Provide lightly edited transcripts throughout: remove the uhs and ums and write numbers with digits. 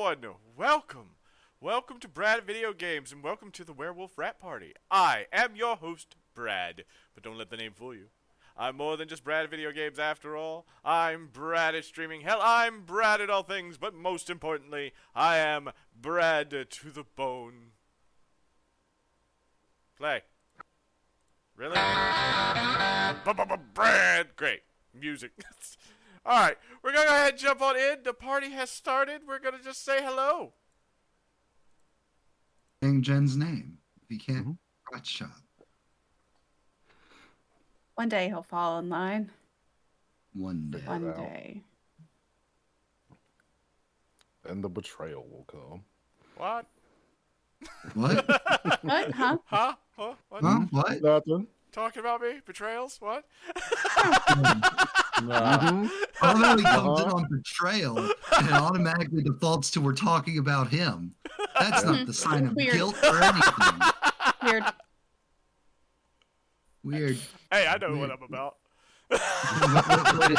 everyone! Welcome! Welcome to Brad Video Games, and welcome to the Werewolf Rat Party. I am your host, Brad, but don't let the name fool you. I'm more than just Brad Video Games after all. I'm Brad at streaming. Hell, I'm Brad at all things, but most importantly, I am Brad to the bone. Play. Really? Brad! Great. Music. Alright, we're gonna go ahead and jump on in. The party has started. We're gonna just say hello. Saying Jen's name. If you can't watch shop. One day he'll fall in line. One day. One day. And the betrayal will come. What? What? What? Huh? Huh? Huh? What? Huh? What? Nothing. Talking about me? Betrayals? What? Although he comes in on betrayal, and it automatically defaults to we're talking about him. That's not the sign of Weird. guilt or anything. Weird. Weird. Hey, I know Weird. what I'm about. Way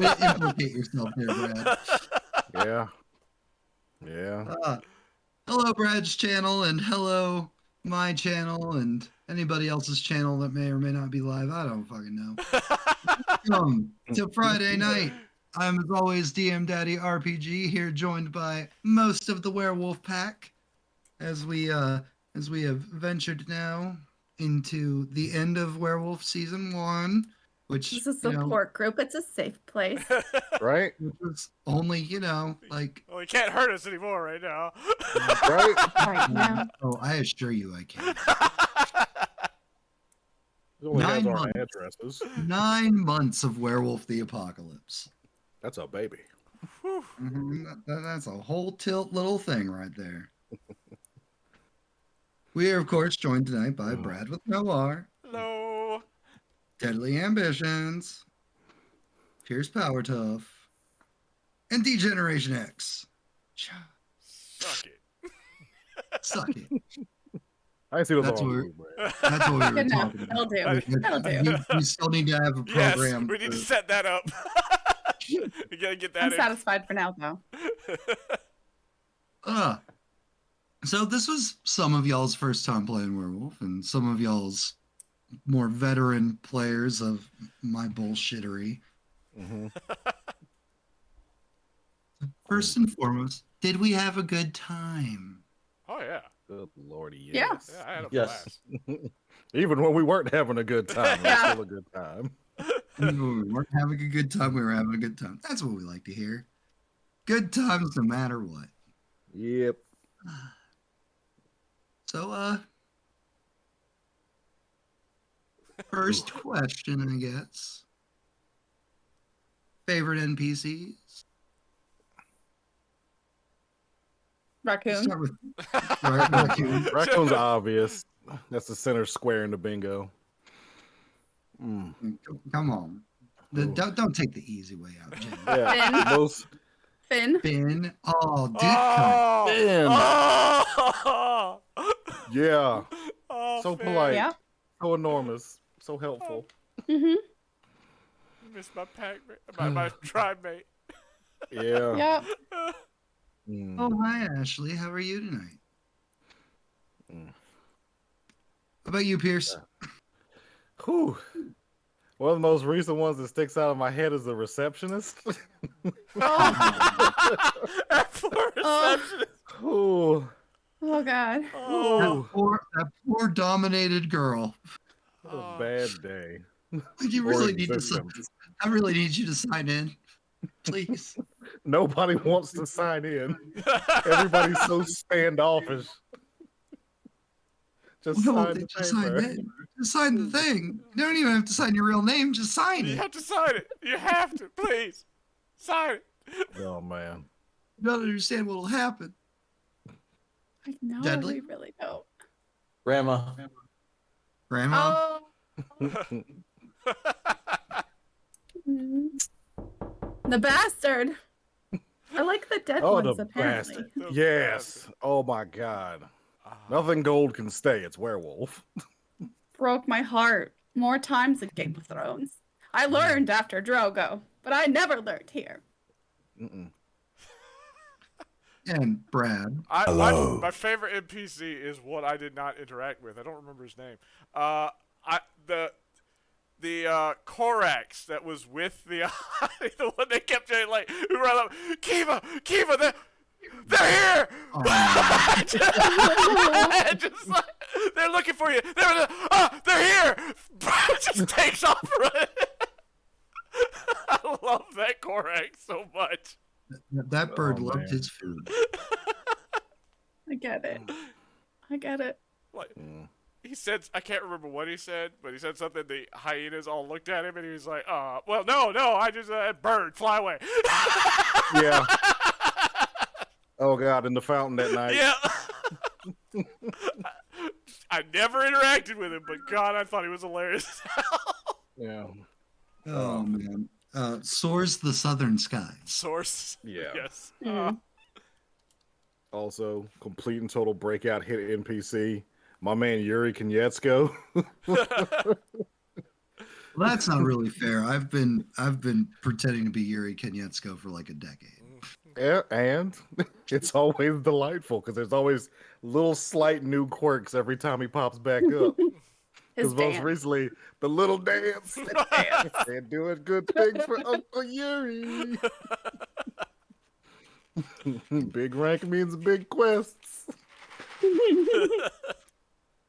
to implicate yourself there, Brad. Yeah. Yeah. Hello, Brad's channel, and hello, my channel, and anybody else's channel that may or may not be live. I don't fucking know. Welcome to Friday night. I'm, as always, DM Daddy RPG, here joined by most of the Werewolf Pack, as we have ventured now into the end of Werewolf Season 1, which, This is a support group. It's a safe place. Right? which was only, like... Well, he can't hurt us anymore right now. Right? Right now. Oh, I assure you I can. It only has 9 our months. addresses. 9 months of Werewolf the Apocalypse. That's a baby. That's a whole tilt little thing right there. We are, of course, joined tonight by Brad with no R, Hello. Deadly Ambitions, Fierce Power Tough, and D-Generation X. Suck it. Suck it. I see those That's all where- blue, Brad. That's what we were Good enough. talking That'll about. do. That'll do. We still need to have a Yes, program. we need to for- set that up. We gotta get that I'm in. satisfied for now, though. So this was some of y'all's first time playing Werewolf, and some of y'all's more veteran players of my bullshittery. First and foremost, did we have a good time? Oh, yeah. Good lordy, Yeah. yes. Yeah, I had a Yes. blast. Even when we weren't having a good time, it was Yeah. still a good time. Even when we weren't having a good time, we were having a good time. That's what we like to hear. Good times no matter what. Yep. So, first question, I guess. Favorite NPCs? Raccoon. Start with Raccoon. Raccoon's obvious. That's the center square in the bingo. Come on. Don't take the easy way out, Jen. Yeah. Finn. Most Finn. Finn. Oh, deep cut. Finn. Oh! Yeah. Oh, So Finn. polite. Yeah. So enormous. So helpful. Mm-hmm. Missed my pack, my tribe mate. Yeah. Yep. Mm. Oh, hi, Ashley. How are you tonight? How about you, Pierce? Whew. One of the most recent ones that sticks out of my head is the receptionist. For receptionist. Ooh. Oh, God. Oh. That poor dominated girl. What a bad day. You Or really need to. existence. I really need you to sign in, please. Nobody wants to sign in. Everybody's so standoffish. Just No, sign they the just sign paper. it. Just sign the thing. You don't even have to sign your real name. Just sign You it. have to sign it. You have to, please. Sign it. Oh man. You don't understand what'll happen. I know. Deadly? We really don't. Grandma. Grandma. Oh. Mhm. The bastard. I like the dead Oh, ones, the apparently. bastard. The Yes. bastard. Oh my god. Ah. Nothing gold can stay. It's werewolf. Broke my heart more times in Game of Thrones. I learned after Drogo, but I never learned here. Mm-mm. And Brad. My favorite NPC is one I did not interact with. I don't remember his name. The Korax that was with the the one they kept saying like who ran up, Kiva, they're here. Just like they're looking for you. They're here. Just takes off running. I love that Korax so much. That bird loved his food. I get it. Like, he said, I can't remember what he said, but he said something. The hyenas all looked at him, and he was like, well, no, I just, bird, fly away. Yeah. Oh, God, in the fountain that night. Yeah. I never interacted with him, but God, I thought he was hilarious. Yeah. Oh, man. Soars the southern skies. Source. Yeah. Yes. Also, complete and total breakout hit NPC. My man Yuri Konietzko. Well, that's not really fair. I've been pretending to be Yuri Konietzko for like a decade. Yeah, and it's always delightful because there's always little slight new quirks every time he pops back up. Because most recently, the little dance. They're doing good things for Uncle Yuri. Big rank means big quests.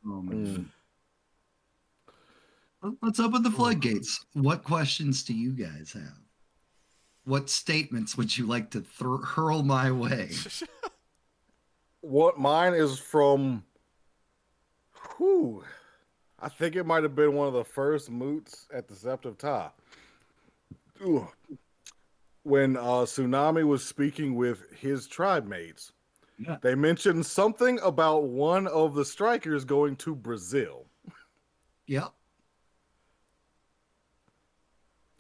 Oh, man. Let's open the floodgates. What questions do you guys have? What statements would you like to hurl my way? What mine is from, I think it might have been one of the first moots at the Sept of Ta. When Tsunami was speaking with his tribe mates, they mentioned something about one of the strikers going to Brazil. Yep.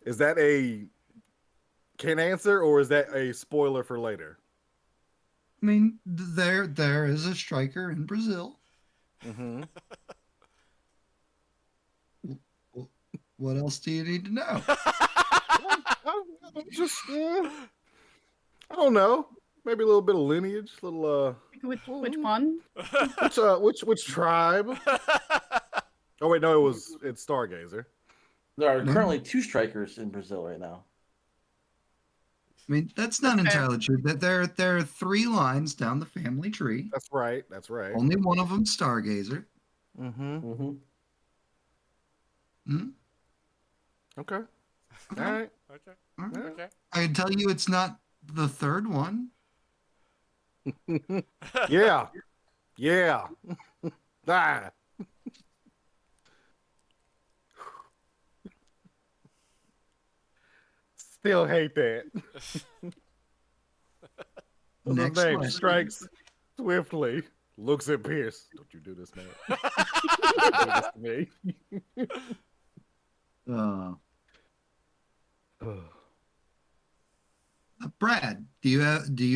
Is that a can answer or is that a spoiler for later? I mean, there is a striker in Brazil. Mm-hmm. What else do you need to know? Just, I don't know. Maybe a little bit of lineage, little Which one? which tribe? Oh wait, no, it's Stargazer. There are currently 2 strikers in Brazil right now. I mean, that's not entirely true. That there are 3 lines down the family tree. That's right. Only one of them Stargazer. Mm-hmm. Mm-hmm. Hmm? Okay. All right. Okay. I can tell you it's not the 3rd one. Yeah. Ah. Still hate that. Next the name question. strikes swiftly. Looks at Pierce. Don't you do this, man. Don't do this to me. Brad, do you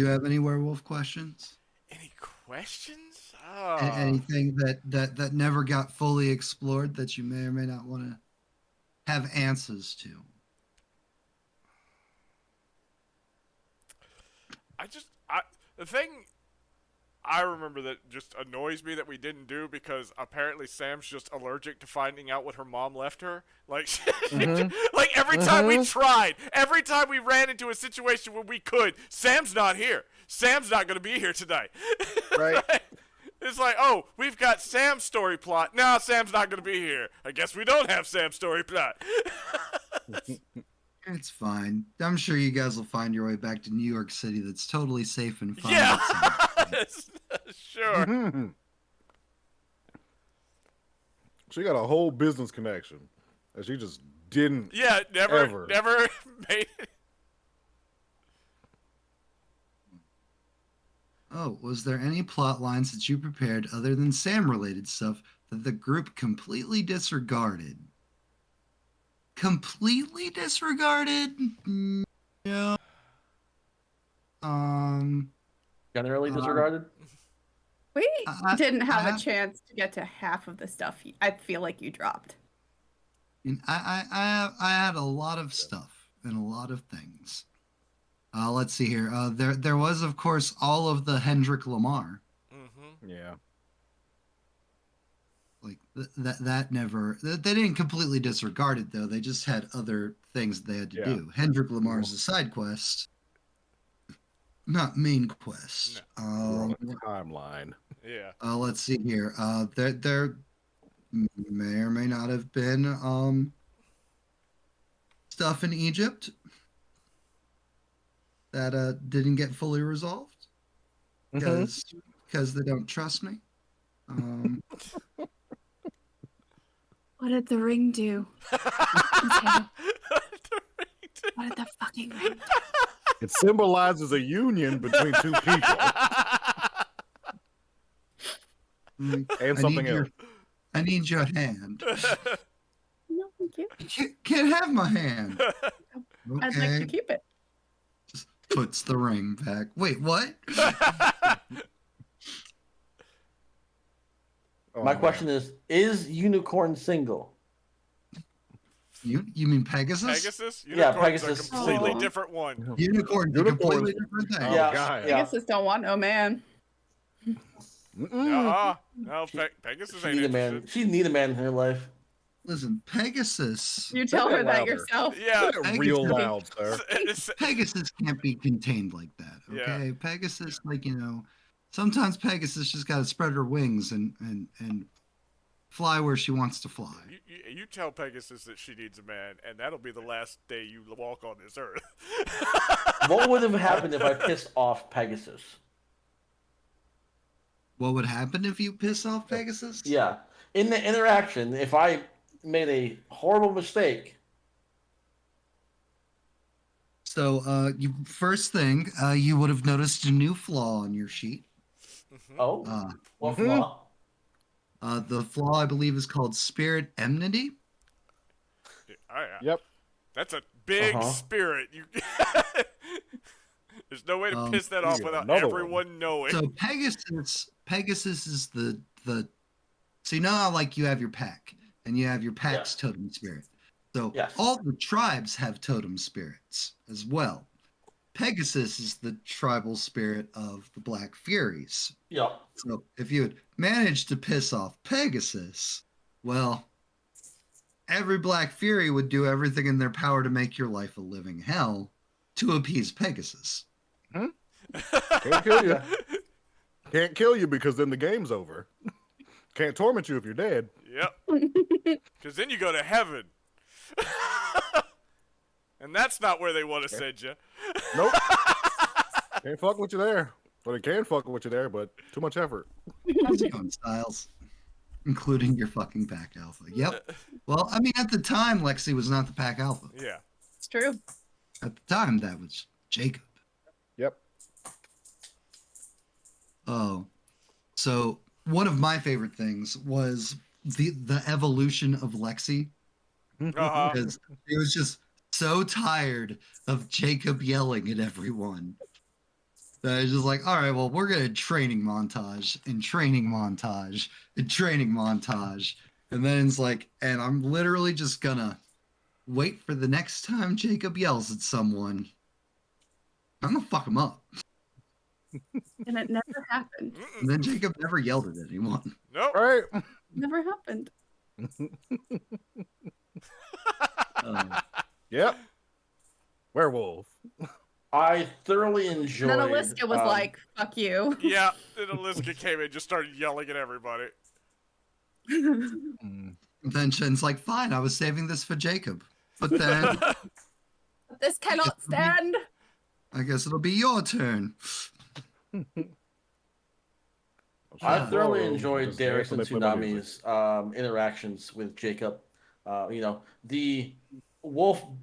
have any werewolf questions? Any questions? Anything that never got fully explored that you may or may not want to have answers to? The thing I remember that just annoys me that we didn't do because apparently Sam's just allergic to finding out what her mom left her. Like, like every time we tried, every time we ran into a situation where we could, Sam's not here. Sam's not going to be here tonight. Right. It's like, oh, we've got Sam's story plot. No, Sam's not going to be here. I guess we don't have Sam's story plot. It's fine. I'm sure you guys will find your way back to New York City that's totally safe and fine. Yeah, sure. Mm-hmm. She got a whole business connection that she just didn't. Yeah, never made it. Oh, was there any plot lines that you prepared other than Sam-related stuff that the group completely disregarded? Completely disregarded? No. Generally disregarded? We didn't have I a chance to get to half of the stuff I feel like you dropped. I had a lot of stuff and a lot of things. Let's see here. There was, of course, all of the Hendrik Lamar. Mm-hmm. Yeah. Like that never. They didn't completely disregard it though. They just had other things they had to do. Hendrik Lamar is a side quest, not main quest. Timeline. Yeah. Let's see here. There may or may not have been stuff in Egypt that didn't get fully resolved because they don't trust me. What did the ring do? What did the fucking ring do? It symbolizes a union between two people and something else. I need your hand. No, thank you. Can't have my hand. Okay. I'd like to keep it. Just puts the ring back. Wait, what? My question is Unicorn single? You mean Pegasus? Pegasus? Yeah, Unicorn's Pegasus. a completely Oh. different one. Unicorn's a completely different thing. Oh, Yeah, God. yeah. Pegasus don't want no man. No, Pegasus She ain't need a man. interested. She need a man in her life. Listen, Pegasus. You tell her that yourself. Yeah. Real loud, sir. Pegasus can't be contained like that. Okay, Pegasus, sometimes Pegasus just got to spread her wings and fly where she wants to fly. You tell Pegasus that she needs a man, and that'll be the last day you walk on this earth. What would have happened if I pissed off Pegasus? What would happen if you piss off Pegasus? Yeah. In the interaction, if I made a horrible mistake. So, first thing, you would have noticed a new flaw on your sheet. Oh, what flaw? The flaw, I believe, is called spirit enmity. Yep. That's a big spirit. There's no way to piss that off without everyone knowing. So Pegasus is the. So you know how like you have your pack and you have your pack's totem spirit. So all the tribes have totem spirits as well. Pegasus is the tribal spirit of the Black Furies. Yep. So if you had managed to piss off Pegasus, well, every Black Fury would do everything in their power to make your life a living hell to appease Pegasus. Can't kill you. Can't kill you because then the game's over. Can't torment you if you're dead. Yep. Because then you go to heaven. And that's not where they want to send you. Nope. Can't fuck with you there. Well, they can fuck with you there, but too much effort. How's it going, Styles? Including your fucking pack alpha. Yep. Well, I mean, at the time, Lexi was not the pack alpha. Yeah. It's true. At the time, that was Jacob. Yep. Oh. So one of my favorite things was the evolution of Lexi. Because he was just so tired of Jacob yelling at everyone. That I was just like, all right, well, we're going to training montage and training montage and training montage. And then it's like, and I'm literally just going to wait for the next time Jacob yells at someone. I'm going to fuck him up. And it never happened. And then Jacob never yelled at anyone. Nope. Right. Never happened. Yep. Werewolf. I thoroughly enjoyed. And then Aliska was like, fuck you. Yeah. Then Aliska came in and just started yelling at everybody. And then Shen's like, fine, I was saving this for Jacob. But then This cannot stand. I guess it'll be your turn. I thoroughly Whoa, enjoyed just Darius and dancing up and Tsunami's interactions with Jacob. The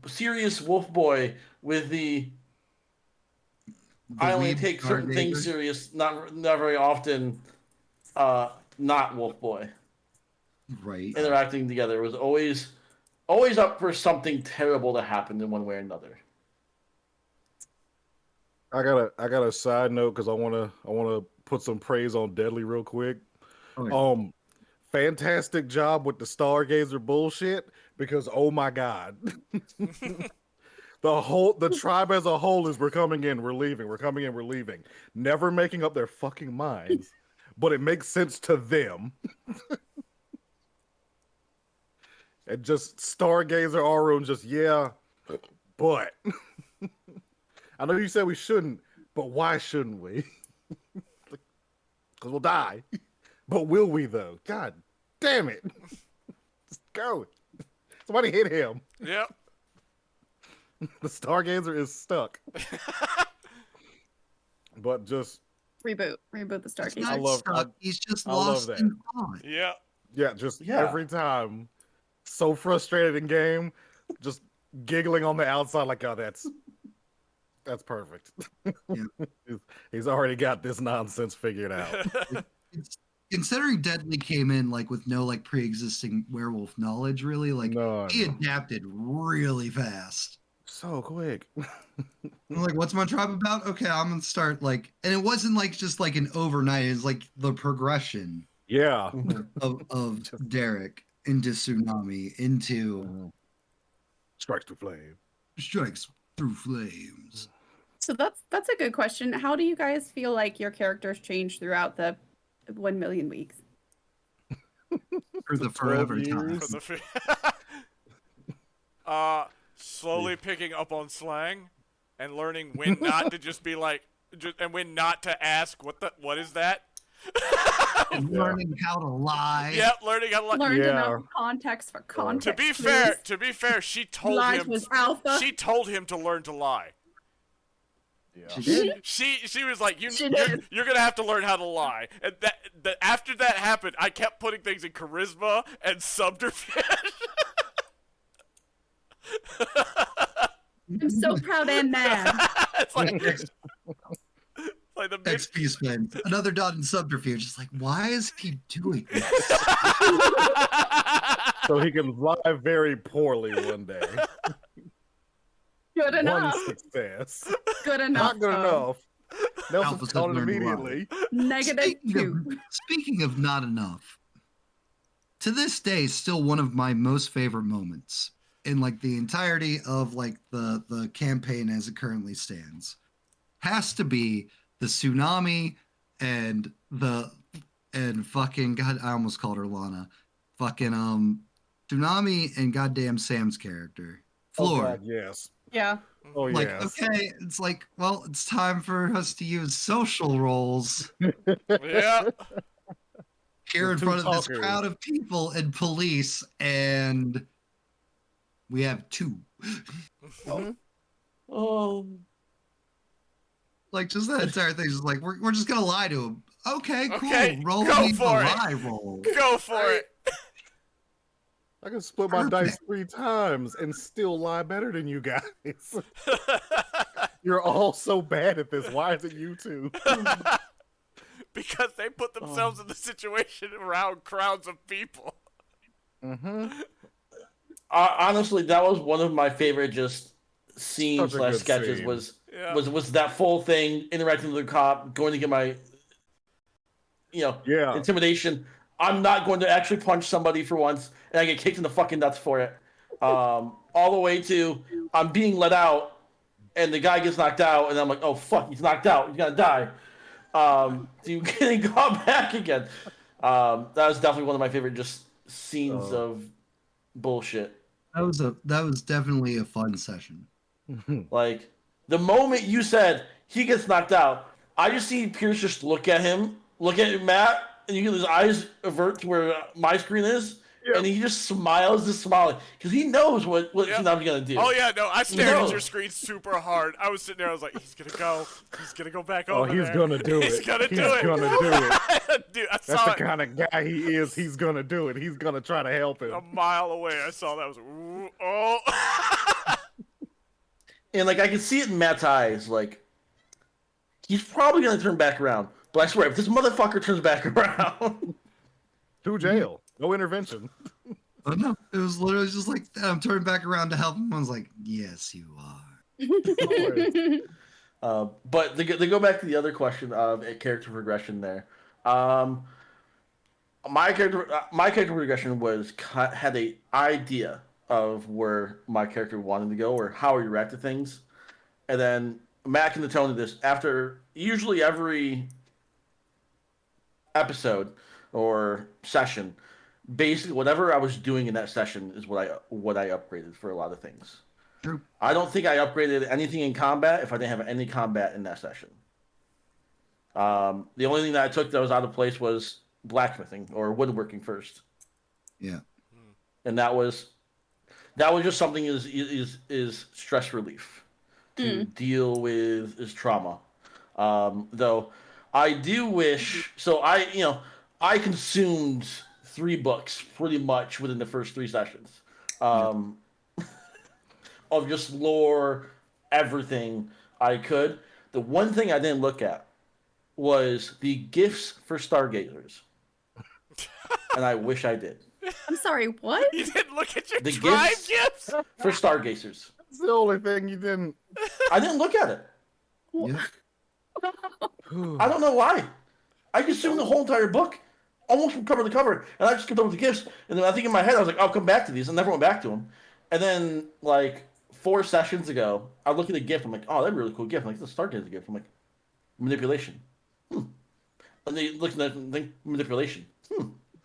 serious wolf boy with the I only weeb take certain stargazer. things serious, not very often, not wolf boy. Right. Interacting together was always up for something terrible to happen in one way or another. I got a side note because I wanna put some praise on Deadly real quick. Oh, yeah. Fantastic job with the Stargazer bullshit because oh my god. The tribe as a whole is we're coming in, we're leaving, we're coming in, we're leaving. Never making up their fucking minds. But it makes sense to them. And just Stargazer Aru and just, yeah, but I know you said we shouldn't, but why shouldn't we? Because we'll die. But will we though? God damn it. Just go. Somebody hit him. Yep. The Stargazer is stuck. But just Reboot the Stargazer. I love- stuck. He's just I love lost that. in thought. Yeah. yeah, every time. So frustrated in game, just giggling on the outside like, oh, that's perfect. Yeah. He's already got this nonsense figured out. Considering Deadly came in like with no like pre-existing werewolf knowledge, really, like No, he adapted really fast. so quick. I'm like, what's my tribe about? Okay, I'm gonna start like, and it wasn't like just like an overnight. It's like the progression Yeah. of Derek into Tsunami into Strikes to flame. Strikes Through Flames. So that's a good question. How do you guys feel like your characters change throughout the 1 million weeks? For the forever 12 time. years. For slowly picking up on slang and learning when not to just be like, and when not to ask what is that? And learning how to lie. Yep, learning how to lie. Learned Yeah. enough context for context. To be fair, she told Lies him. was alpha. She told him to learn to lie. Yeah. She did. She was like, She did. you're gonna have to learn how to lie. And that after that happened, I kept putting things in charisma and subterfuge. I'm so proud and mad. It's like the mid- XP spend. Another dot in subterfuge. It's like, why is he doing this? So he can lie very poorly one day. Good enough. One success. Good enough. Not good though. enough. Nelson Alpha said told it learn to lie. immediately. Negative Speaking of not enough, to this day, still one of my most favorite moments in like the entirety of like the campaign as it currently stands has to be the Tsunami and fucking God, I almost called her Lana. Fucking Tsunami and goddamn Sam's character. Oh, Floor. God, yes. Yeah. Oh, Like, yes. okay, it's like, well, it's time for us to use social roles yeah. here in Two front of this talkers. crowd of people and police, and we have two. Oh, Like, just that entire thing is like, we're just gonna lie to him. Okay, cool. Okay, Roll go me the for it. lie roll. Go for it. I can split my dice 3 times and still lie better than you guys. You're all so bad at this. Why is it you two? Because they put themselves in the situation around crowds of people. Mm-hmm. honestly, that was one of my favorite just scenes Such a good sketches. scene. Yeah. Was that full thing interacting with the cop, going to get my, Yeah. intimidation. I'm not going to actually punch somebody for once, and I get kicked in the fucking nuts for it. All the way to I'm being let out, and the guy gets knocked out, and I'm like, oh fuck, he's knocked out, he's gonna die. To getting got back again. That was definitely one of my favorite just scenes of bullshit. That was definitely a fun session. Like the moment you said he gets knocked out, I just see Pierce just look at Matt, and you can his eyes avert to where my screen is, and he just smiles this smile because he knows what Tsunami's gonna do. Oh yeah, no, I stared at No. your screen super hard. I was sitting there, I was like, he's gonna go back Oh, over he's there. gonna do He's it. gonna He's do it. gonna do it. Dude, I That's saw the it kind of guy he is. He's gonna do it. He's gonna try to help him. a mile away. I saw that. I was like, ooh, oh. And like I can see it in Matt's eyes, like he's probably gonna turn back around. But I swear, if this motherfucker turns back around, To jail. No intervention. But no, it was literally just like I'm turning back around to help him. I was like, yes, you are. but they go back to the other question of character progression there. My character progression had a idea of where my character wanted to go or how he reacted to things. And then Matt can the tone of this after usually every episode or session, basically whatever I was doing in that session is what I upgraded for a lot of things. True. I don't think I upgraded anything in combat if I didn't have any combat in that session. The only thing that I took that was out of place was blacksmithing or woodworking first. Yeah. And that was just something is stress relief to deal with his trauma. Though I do wish so I consumed 3 books pretty much within the first 3 sessions. Of just lore, everything I could. The one thing I didn't look at was the gifts for stargazers. And I wish I did. I'm sorry, what? You didn't look at your The tribe gifts gifts? for stargazers. That's the only thing you didn't. I didn't look at it. Yeah. I don't know why. I consumed the whole entire book, almost from cover to cover, and I just kept up with the gifts. And then I think in my head, I was like, I'll come back to these. I never went back to them. And then, like, 4 sessions ago, I look at the gift. I'm like, oh, that's a really cool gift. I'm like, it's a Stargazer gift. I'm like, manipulation. And they look at that and think, manipulation.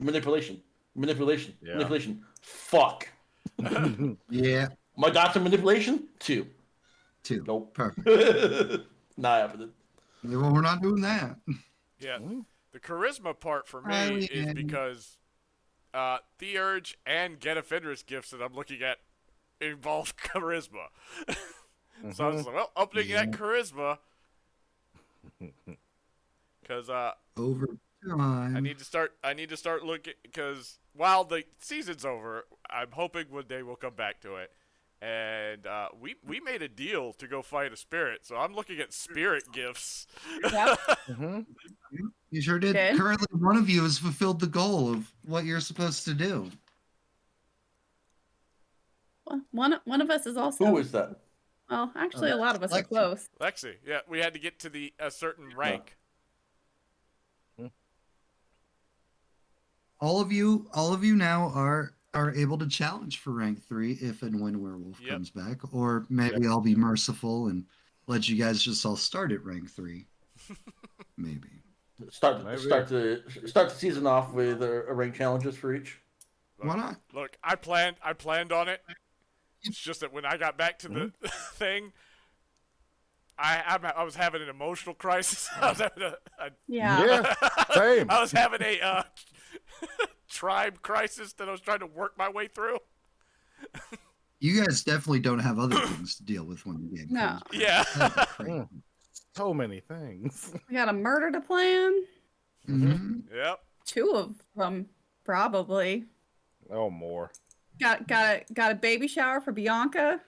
Manipulation. Manipulation. Yeah. Manipulation. Fuck. Yeah. My doctor manipulation? 2. 2. Nope. Perfect. Not happening. Well, we're not doing that. Yeah. The charisma part for me Oh, is yeah. because Theurge and Get Fenris gifts that I'm looking at involve charisma. So I was like, well, opening that charisma. Because Over time. I need to start looking, because while the season's over, I'm hoping one day we'll come back to it. And we made a deal to go fight a spirit, so I'm looking at spirit gifts. Yep. You sure did. Good. Currently, one of you has fulfilled the goal of what you're supposed to do. Well, one of us is also. Who is that? Well, actually, a lot of us are Lexi. close. Lexi, yeah, we had to get to a certain rank. All of you now are able to challenge for rank 3 if and when Werewolf Yep. comes back, or maybe I'll be merciful and let you guys just all start at rank 3. Maybe. Start the season off with a rank challenges for each. Why not? Look, I planned on it. It's just that when I got back to the thing, I was having an emotional crisis. I was having Yeah. Yeah, same. I was having a tribe crisis that I was trying to work my way through. You guys definitely don't have other things to deal with when the game No. comes back. Yeah. That'd be crazy. So many things. We got a murder to plan. Mhm. Yep. 2 of them, probably. Oh, more. Got a baby shower for Bianca.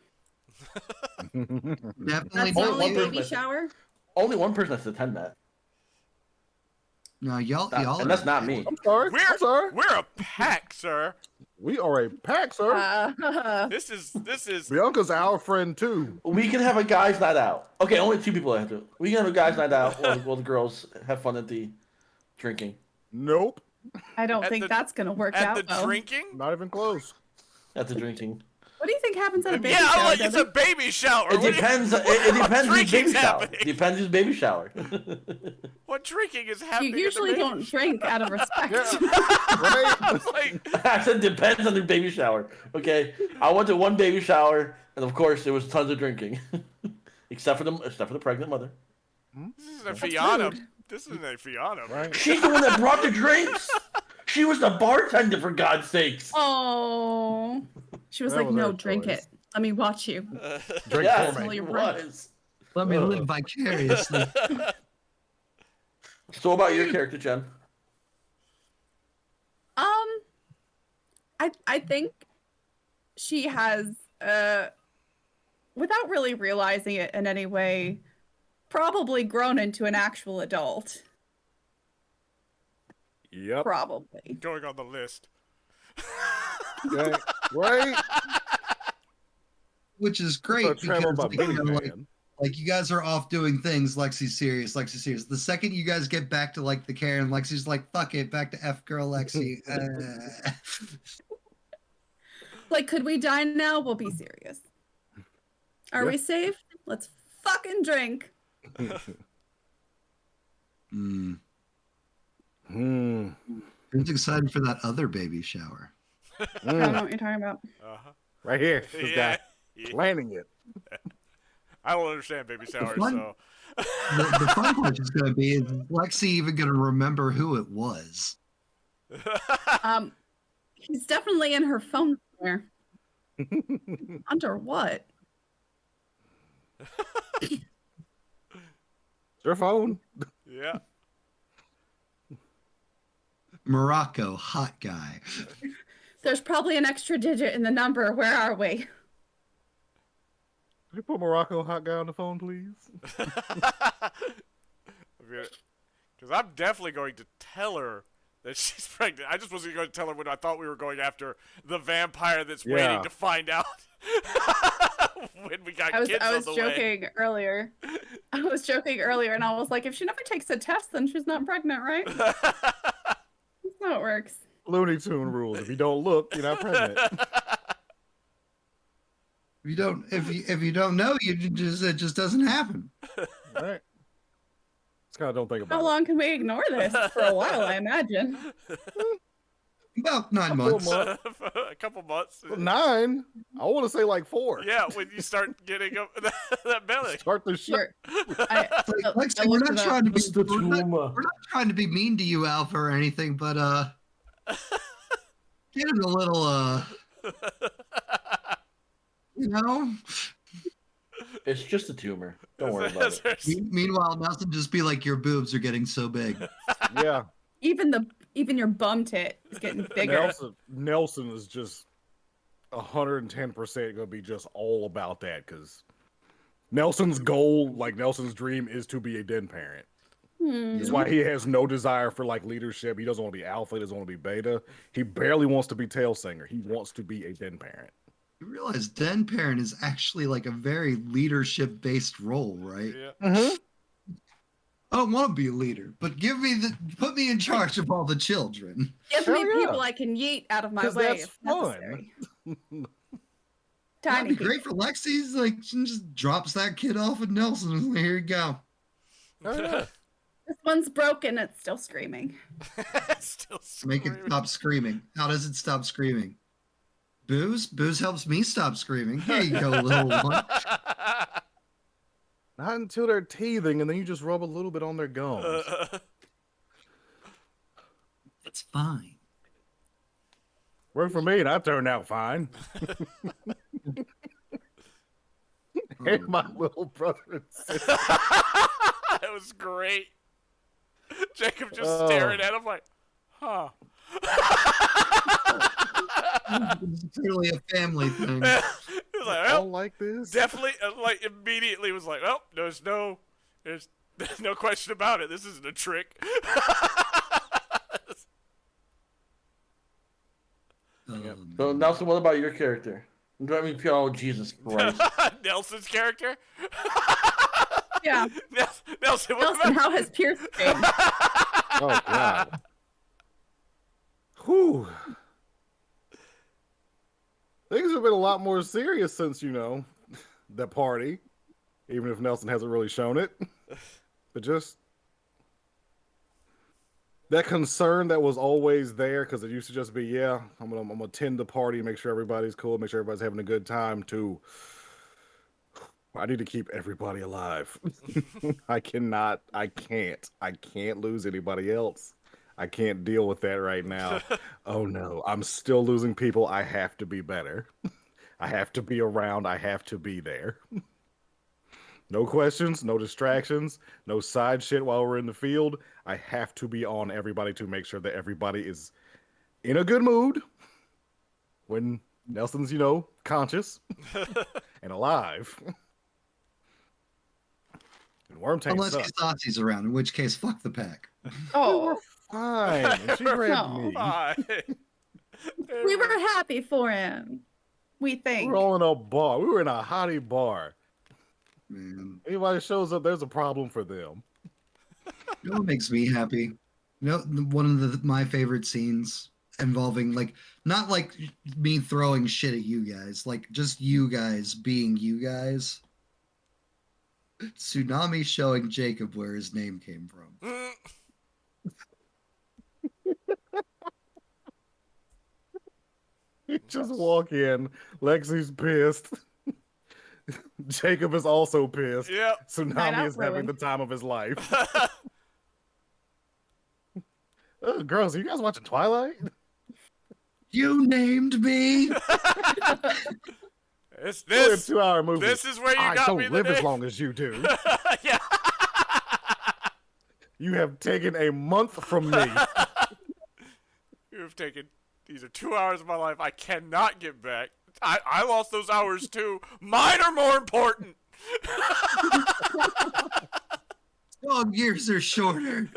Definitely That's the Only only one person baby has- shower. Only one person has to attend that, No, y'all and that's not me. I'm sorry. I'm sorry. We're a pack, sir. We are a pack, sir. This is Bianca's our friend too. We can have a guys' night out. Okay, only 2 people have to. We can have a guys' night out while the girls have fun at the drinking. Nope. I don't At think the- that's gonna work at out. the though. drinking. Not even close. At the drinking. What do you think happens at a baby Yeah, shower? I'm like, it's a Devin? baby shower. It What do you- depends. It depends whose drinking's baby shower. happening? Depends whose baby shower. What drinking is You happening? usually at the don't baby drink out of respect. Right? It's like, I said depends on the baby shower. Okay, I went to one baby shower, and of course there was tons of drinking, except for the pregnant mother. this isn't a Fiona. rude. This isn't a Fiona. Right. She's the one that brought the drinks. She was the bartender, for God's sakes. Oh, she was That like, was "No, her drink choice. it. Let me watch you." Drink Yes, for me. Totally it right. was. Let me live vicariously. So about your character, Jen? I think she has, without really realizing it in any way, probably grown into an actual adult. Yep. Probably. Going on the list. Okay. Right. Which is So great travel because by like, Billy you know, Man. like you guys are off doing things. Lexi's serious. The second you guys get back to like the Karen, Lexi's like, fuck it, back to F girl Lexi. Like, could we die now? We'll be serious. Are we safe? Let's fucking drink. Who's excited for that other baby shower? I don't know what you're talking about. Right here. This guy planning it. I don't understand baby showers, so. The fun part is going to be, is Lexi even going to remember who it was? He's definitely in her phone somewhere. Under what? Your phone. Yeah. Morocco, hot guy. There's probably an extra digit in the number. Where are we? Can you put Morocco hot guy on the phone, please? Because I'm definitely going to tell her that she's pregnant. I just wasn't going to tell her when I thought we were going after the vampire that's waiting to find out when we got kids I was on the joking way. earlier. I was joking earlier, and I was like, if she never takes a test, then she's not pregnant, right? That's how it works. Looney Tune rules. If you don't look, you're not pregnant. If you don't know, it just doesn't happen. Right. Just kind of don't think about How it. long can we ignore this? For a while, I imagine. About 9 months. A couple months. 9? I want to say like 4. Yeah, when you start getting up that belly. Start the shit. Sure. Lexi, we're not trying to be mean to you, Alpha, or anything, but get it a little you know. It's just a tumor. Don't worry about it. Meanwhile, Nelson just be like, your boobs are getting so big. Yeah. Even your bum tit is getting bigger. Nelson is just 110% going to be just all about that, because Nelson's goal, like Nelson's dream, is to be a den parent. That's why he has no desire for like leadership. He doesn't want to be alpha. He doesn't want to be beta. He barely wants to be tail singer. He wants to be a den parent. You realize den parent is actually like a very leadership-based role, right? Yeah. Mm-hmm. I don't want to be a leader, but put me in charge of all the children. Give me people I can yeet out of my way that's if fun. necessary. That'd Tiny be people. great for Lexi's. Like, she just drops that kid off at Nelson, and here you go. Oh, yeah. This one's broken. It's still screaming. Still Make it stop screaming. How does it stop screaming? Booze? Booze helps me stop screaming. Here you go, little one. Not until they're teething, and then you just rub a little bit on their gums. It's fine. Worked for me, and I turned out fine. And my little brother and sister. That was great. Jacob just staring at him like, huh. It's totally a family thing. He was like, well, Like this? definitely, like immediately was like, well, there's no question about it. This isn't a trick. So Nelson, what about your character? I mean, oh Jesus Christ! Nelson's character. Yeah. Nelson, what Nelson, about? how has Pierce been? Oh, God. Whew. Things have been a lot more serious since, the party. Even if Nelson hasn't really shown it. But just that concern that was always there, because it used to just be, I'm gonna attend the party, make sure everybody's cool, make sure everybody's having a good time, to I need to keep everybody alive. I can't lose anybody else. I can't deal with that right now. Oh no, I'm still losing people. I have to be better. I have to be around. I have to be there. No questions, no distractions, no side shit while we're in the field. I have to be on everybody to make sure that everybody is in a good mood when Nelson's, conscious and alive. And Wormtail Unless sucks. Kisatsu's around, in which case, fuck the pack. Oh, Fine. And she grabbed No. me. Fine. we were happy for him. We We think. were all in a bar. We were in a hottie bar. Man, Anybody shows up, there's a problem for them. you know what makes me happy? One of my favorite scenes involving like not like me throwing shit at you guys, like just you guys being you guys. Tsunami showing Jacob where his name came from. You just walk in. Lexi's pissed. Jacob is also pissed. Yep. Tsunami is having the time of his life. Girls, are you guys watching Twilight? You named me. This 2-hour movie. This is where you I got don't me the live as name. long as you do. Yeah. You have taken a month from me. You have taken. These are 2 hours of my life I cannot get back. I lost those hours too. Mine are more important. Dog years are shorter.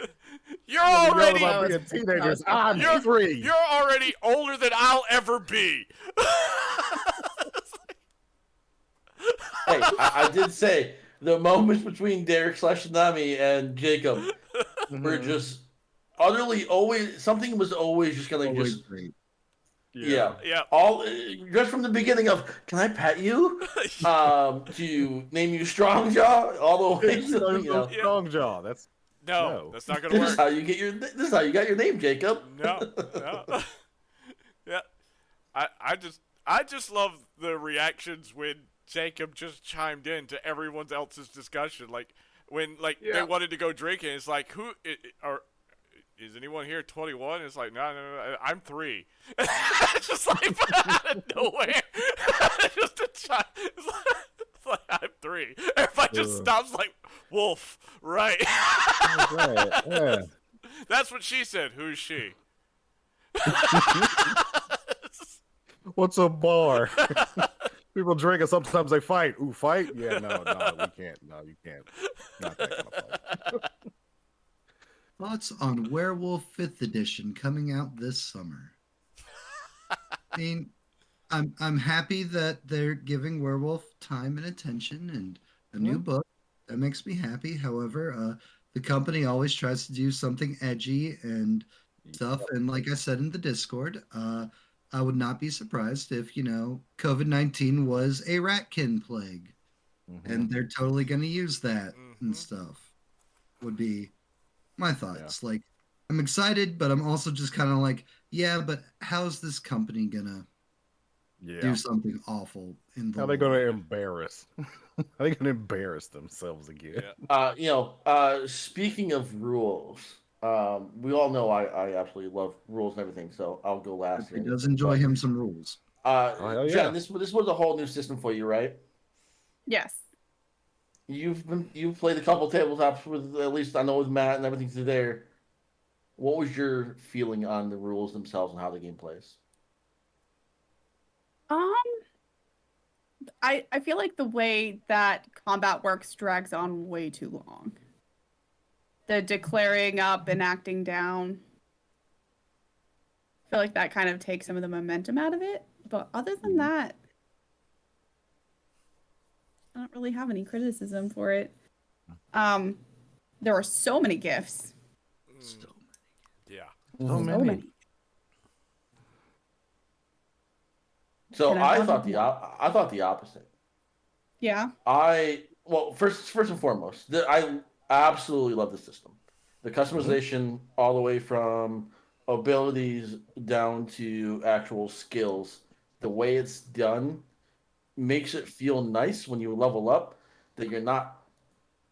You're already. About being teenagers. I'm 3. You're already older than I'll ever be. Hey, I did say the moments between Derek / Tsunami and Jacob were just utterly always something was always just gonna Always just great. yeah. Yeah. All just from the beginning of can I pet you? To name you Strong Jaw all the way to you know. Strong Jaw. That's No, that's not gonna This is work. how you get your. This is how you got your name, Jacob. No. Yeah. I just love the reactions when Jacob just chimed in to everyone else's discussion. Like when they wanted to go drinking, it's like is anyone here 21? It's like no, I'm 3. It's just like out of nowhere. Just a child. It's like I'm 3. Everybody just stops like Wolf, right? right. Yeah. That's what she said. Who's she? What's a bar? People drink and sometimes they fight. Ooh, fight? Yeah, no, we can't. No, you can't. Not that kind of fight. Thoughts on Werewolf 5th edition coming out this summer? I mean, I'm happy that they're giving Werewolf time and attention and a new book. That makes me happy. However, the company always tries to do something edgy and stuff. And like I said in the Discord, I would not be surprised if, COVID-19 was a ratkin plague. And they're totally going to use that and stuff. Would be my thoughts. Yeah. Like, I'm excited, but I'm also just kind of like, yeah, but how's this company going to do something awful in the How are they going to embarrass? How are they going to embarrass themselves again? Speaking of rules, we all know I absolutely love rules and everything, so I'll go last. He does enjoy him some rules. hell yeah. Jen, this was a whole new system for you, right? Yes. You've played a couple tabletops with at least I know with Matt and everything's there. What was your feeling on the rules themselves and how the game plays? I feel like the way that combat works drags on way too long. The declaring up and acting down. I feel like that kind of takes some of the momentum out of it. But other than that, I don't really have any criticism for it. There are so many gifts. Yeah. So many. So And I thought the opposite. Yeah. First and foremost, I absolutely love the system. The customization all the way from abilities down to actual skills. The way it's done makes it feel nice when you level up that you're not,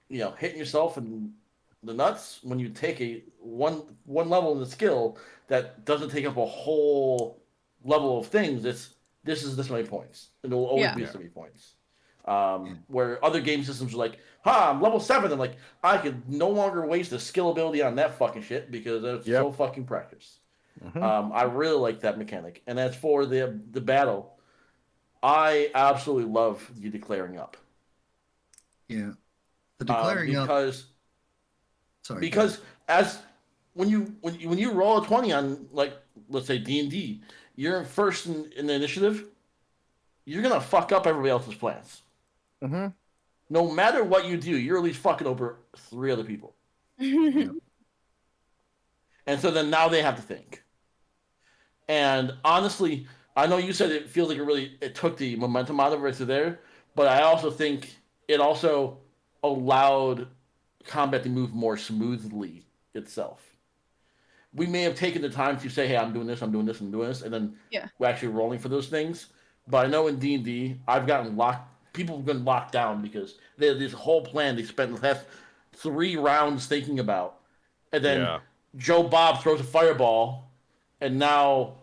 hitting yourself in the nuts when you take a one level in the skill that doesn't take up a whole level of things. This is this many points. And it will always be this many points. Where other game systems are like, I'm level 7, and like I could no longer waste a skill ability on that fucking shit because it's so fucking practice. I really like that mechanic. And as for the battle, I absolutely love you declaring up. Yeah. The declaring up. Because as when you roll a 20 on, like, let's say D&D, you're first in the initiative, you're gonna fuck up everybody else's plans. No matter what you do, you're at least fucking over 3 other people. And so then now they have to think. And honestly, I know you said it feels like it took the momentum out of it to there, but I also think it also allowed combat to move more smoothly itself. We may have taken the time to say, "Hey, I'm doing this, I'm doing this, I'm doing this," and then we're actually rolling for those things. But I know in D&D, I've gotten locked. People have been locked down because they had this whole plan they spent the last 3 rounds thinking about, and then Joe Bob throws a fireball, and now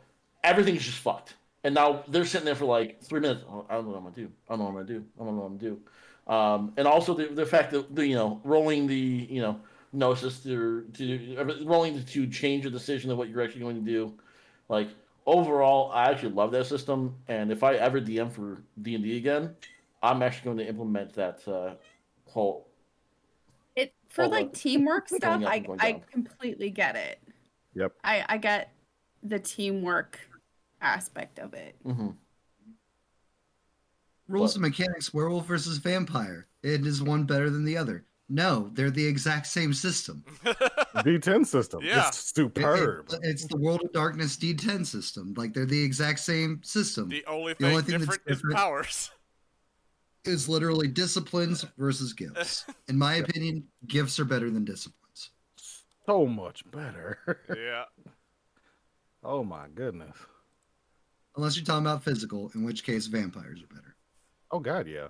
everything's just fucked. And now they're sitting there for like 3 minutes. Oh, I don't know what I'm gonna do. I don't know what I'm gonna do. I don't know what I'm gonna do. And also the fact that rolling the gnosis to rolling to change a decision of what you're actually going to do. Like overall, I actually love that system. And if I ever DM for D&D again, I'm actually going to implement that whole. It for like teamwork stuff. I completely get it. Yep. I get the teamwork aspect of it. Mm-hmm. Rules and mechanics: werewolf versus vampire. It is one better than the other. No, they're the exact same system. D10 system. Yeah. It's superb. It's the World of Darkness D10 system. Like, they're the exact same system. The only thing different is powers. Is literally disciplines versus gifts. In my opinion, gifts are better than disciplines. So much better. Yeah. Oh my goodness. Unless you're talking about physical, in which case vampires are better. Oh god, yeah.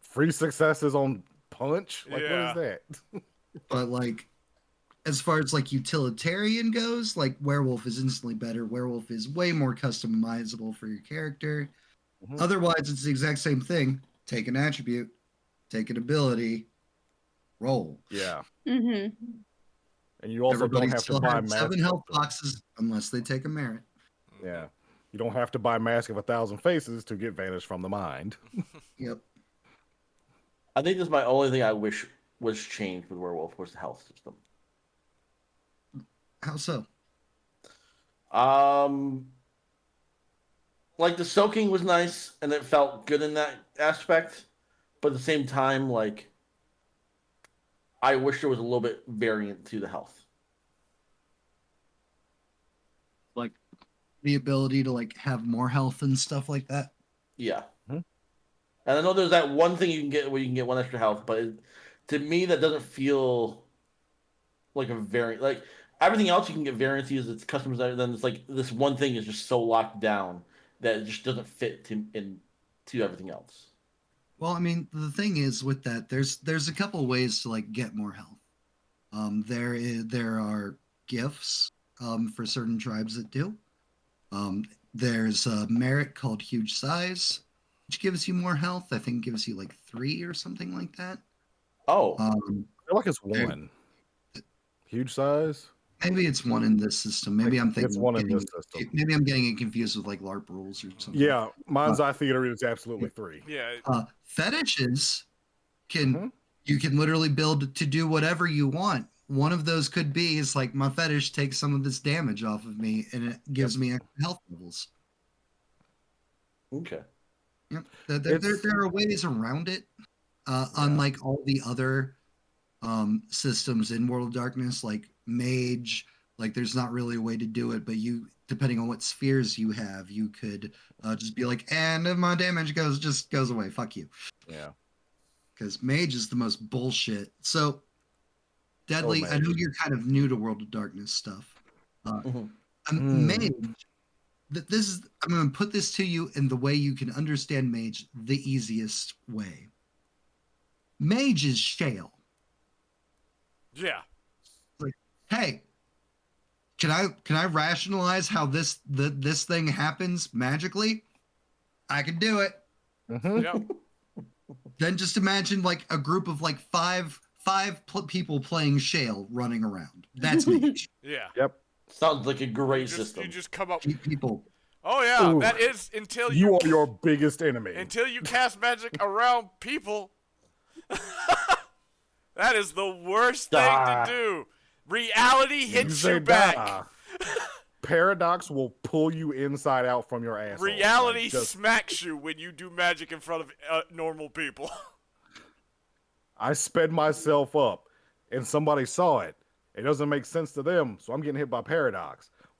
Free successes on punch? Like, what is that? But like, as far as like utilitarian goes, like werewolf is instantly better. Werewolf is way more customizable for your character. Mm-hmm. Otherwise, it's the exact same thing. Take an attribute, take an ability, roll. Yeah. Mm-hmm. And you also don't have to buy 7 health boxes unless they take a merit. Yeah. You don't have to buy Mask of 1,000 Faces to get Vanish from the Mind. Yep. I think this is my only thing I wish was changed with Werewolf was the health system. How so? Like the soaking was nice and it felt good in that aspect, but at the same time, like I wish there was a little bit variant to the health. Like the ability to like have more health and stuff like that. Yeah. Mm-hmm. And I know there's that one thing you can get where you can get 1 extra health, but to me that doesn't feel like a variant. Like everything else you can get variances, it's customized. Then it's like this one thing is just so locked down that it just doesn't fit to everything else. Well, I mean, the thing is with that, there's a couple of ways to like get more health. There are gifts for certain tribes that do. There's a merit called Huge Size, which gives you more health. I think gives you like 3 or something like that. Oh, I feel like it's 1. Huge Size. Maybe it's 1 in this system. Maybe I'm thinking it's 1 in this system. Maybe I'm getting it confused with like LARP rules or something. Yeah, Mind's Eye Theater is absolutely 3. Yeah. Fetishes you can literally build to do whatever you want. One of those could be is like my fetish takes some of this damage off of me and it gives me extra health levels. Okay. Yep. There are ways around it. Unlike all the other systems in World of Darkness, like Mage, like there's not really a way to do it, but you, depending on what spheres you have, you could just be like, and if my damage goes away, fuck you. Yeah. Because Mage is the most bullshit. So, Deadly, I know you're kind of new to World of Darkness stuff. Mage, I'm going to put this to you in the way you can understand Mage the easiest way. Mage is shale. Yeah. Like, hey, can I rationalize how this thing happens magically? I can do it. Mm-hmm. Yep. Then just imagine like a group of like five people playing shale running around. That's Mage. Yeah. Yep. Sounds like a great system. You just come up. People. Oh yeah, Ooh. that is until you are your biggest enemy. Until you cast magic around people. That is the worst thing to do. Reality hits you back. Paradox will pull you inside out from your asshole. Reality smacks you when you do magic in front of normal people. I sped myself up, and somebody saw it. It doesn't make sense to them, so I'm getting hit by Paradox.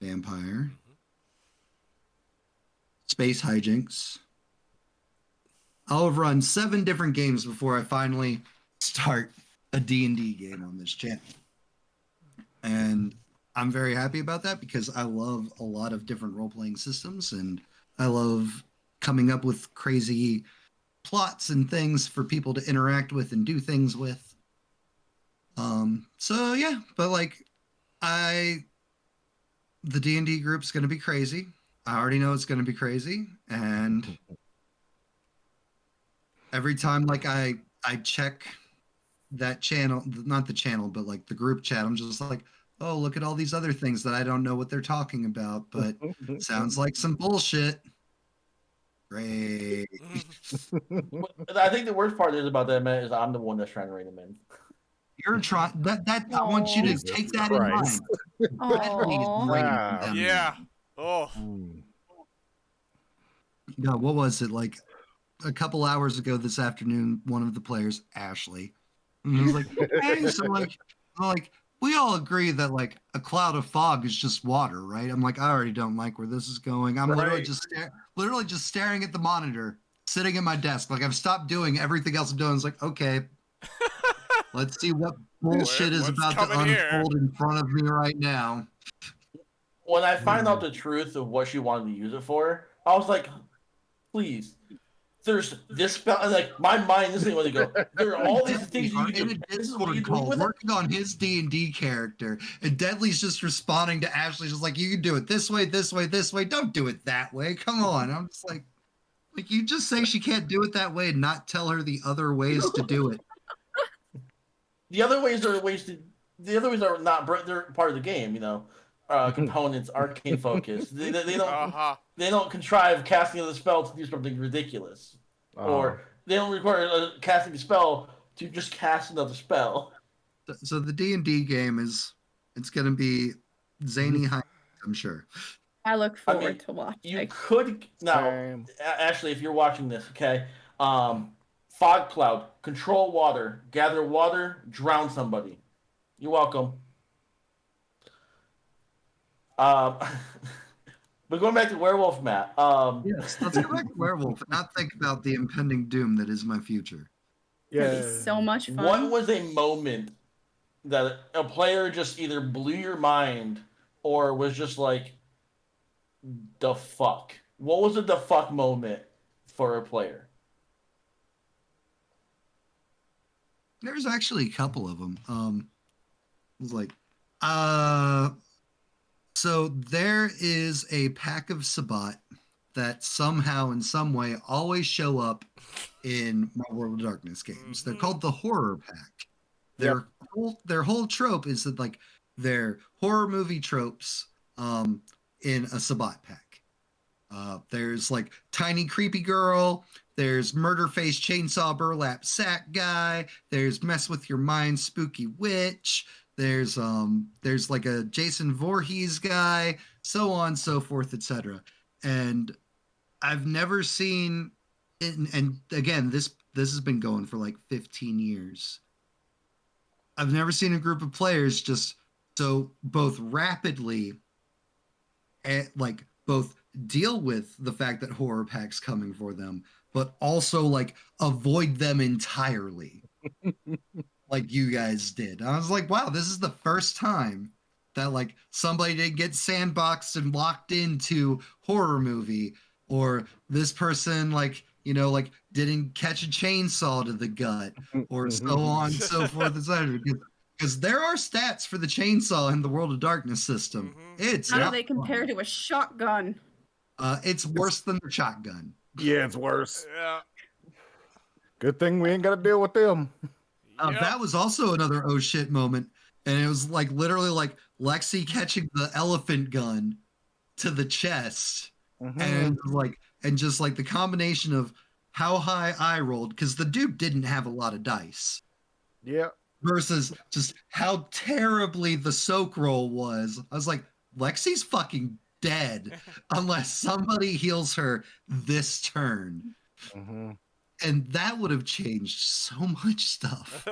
vampire, space hijinks. I'll have run 7 different games before I finally start a D&D game on this channel. And I'm very happy about that because I love a lot of different role-playing systems, and I love coming up with crazy plots and things for people to interact with and do things with. So yeah, but like the D&D group's going to be crazy. I already know it's going to be crazy, and every time like I check that channel, not the channel, but like the group chat, I'm just like, oh, look at all these other things that I don't know what they're talking about, but sounds like some bullshit. Great. I think the worst part is about that, man, is I'm the one that's trying to rein him in. You're trying that I want you to Jesus take that Christ. in mind. Bradley's Aw. reining Wow. them in. Yeah. Oh. No, what was it? Like a couple hours ago this afternoon, one of the players, Ashley, and was like, hey, so like we all agree that like a cloud of fog is just water, right? I'm like, I already don't like where this is going. I'm literally just staring at the monitor, sitting at my desk. Like I've stopped doing everything else I'm doing. It's like, okay, let's see what bullshit is What's about to coming here? unfold in front of me right now. When I find out the truth of what she wanted to use it for, I was like, please. There's this spell, and like my mind isn't going to go. There are all these things you in can a do. This is what Discord you call do with it. working on his D&D character, and Deadly's just responding to Ashley, just like, you can do it this way, this way, this way. Don't do it that way. Come on. I'm just like you just say she can't do it that way and not tell her the other ways to do it. The other ways are not. They're part of the game, you know. Components, arcane focus. They don't contrive casting of the spell to do something ridiculous, or they don't require casting a spell to just cast another spell. So the D&D game it's going to be zany high, I'm sure. I look forward to watching. You could now, Ashley, if you're watching this, okay. Fog cloud, control water, gather water, drown somebody. You're welcome. But going back to Werewolf, Matt. Yes, let's go back to Werewolf and not think about the impending doom that is my future. It'd be so much fun. What was a moment that a player just either blew your mind or was just like, the fuck? What was the fuck moment for a player? There's actually a couple of them. It was like, so there is a pack of Sabbat that somehow in some way always show up in my World of Darkness games. They're called the Horror Pack. Their whole trope is that like they're horror movie tropes in a Sabbat pack. There's like tiny creepy girl. There's murder face chainsaw burlap sack guy. There's mess with your mind spooky witch. There's like a Jason Voorhees guy, so on, so forth, etc. And I've never seen, and again, this has been going for like 15 years. I've never seen a group of players just so both rapidly and like both deal with the fact that horror pack's coming for them, but also like avoid them entirely. Like you guys did. I was like, wow, this is the first time that like somebody didn't get sandboxed and locked into horror movie, or this person like, you know, like didn't catch a chainsaw to the gut, or so on, so forth, etc. Because there are stats for the chainsaw in the World of Darkness system. It's how do they compare to a shotgun? It's worse than the shotgun. Yeah, it's worse. Yeah. Good thing we ain't got to deal with them. That was also another oh shit moment, and it was like literally like Lexi catching the elephant gun to the chest, and just like the combination of how high I rolled, because the dude didn't have a lot of dice. Yeah. Versus just how terribly the soak roll was. I was like, Lexi's fucking dead unless somebody heals her this turn. And that would have changed so much stuff.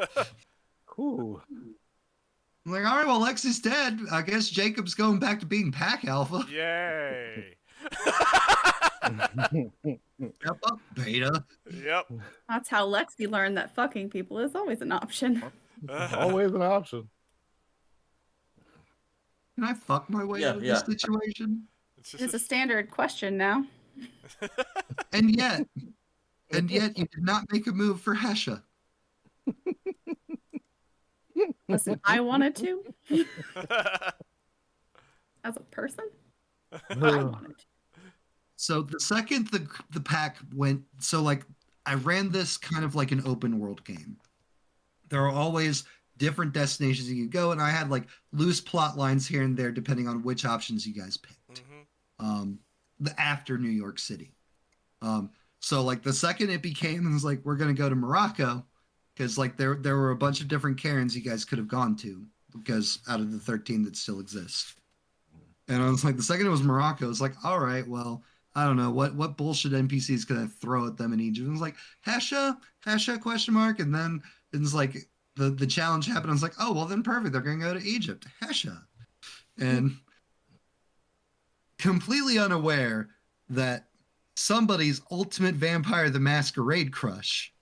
Cool. I'm like, all right, well, Lexi's dead. I guess Jacob's going back to being Pack Alpha. Yay. Step up, Beta. Yep. That's how Lexi learned that fucking people is always an option. Always an option. Can I fuck my way out of this situation? It's a standard question now. And yet you did not make a move for Hesha. Listen, I wanted to. As a person, I wanted to. So the second the pack went, so like I ran this kind of like an open world game. There are always different destinations you could go, and I had like loose plot lines here and there depending on which options you guys picked. After New York City. So like the second it became, it was like, we're gonna go to Morocco, because like there were a bunch of different Karens you guys could have gone to, because out of the 13 that still exist. And I was like, the second it was Morocco, it's like, all right, well, I don't know what bullshit NPCs could I throw at them in Egypt. And it was like, Hesha question mark, and then it's like the challenge happened. I was like, oh well, then perfect, they're gonna go to Egypt, Hesha. And completely unaware that somebody's ultimate Vampire the Masquerade crush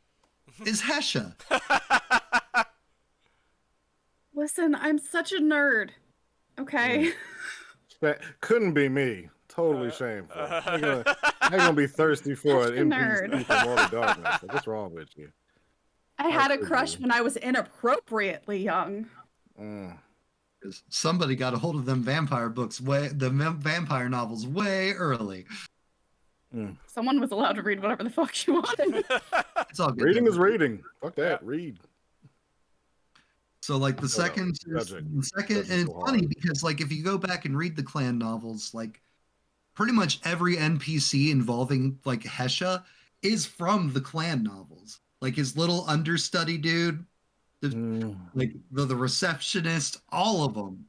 is Hesha. Listen, I'm such a nerd. Okay. That couldn't be me. Totally shameful. I'm gonna be thirsty for an NPC from All the Darkness. Like, what's wrong with you? I had a crush when I was inappropriately young. Somebody got a hold of them vampire books, vampire novels way early. Someone was allowed to read whatever the fuck she wanted. It's all good. Reading is reading. Fuck that. Read. So like the second, and it's funny because like if you go back and read the clan novels, like pretty much every NPC involving like Hesha is from the clan novels. Like his little understudy dude, like the receptionist, all of them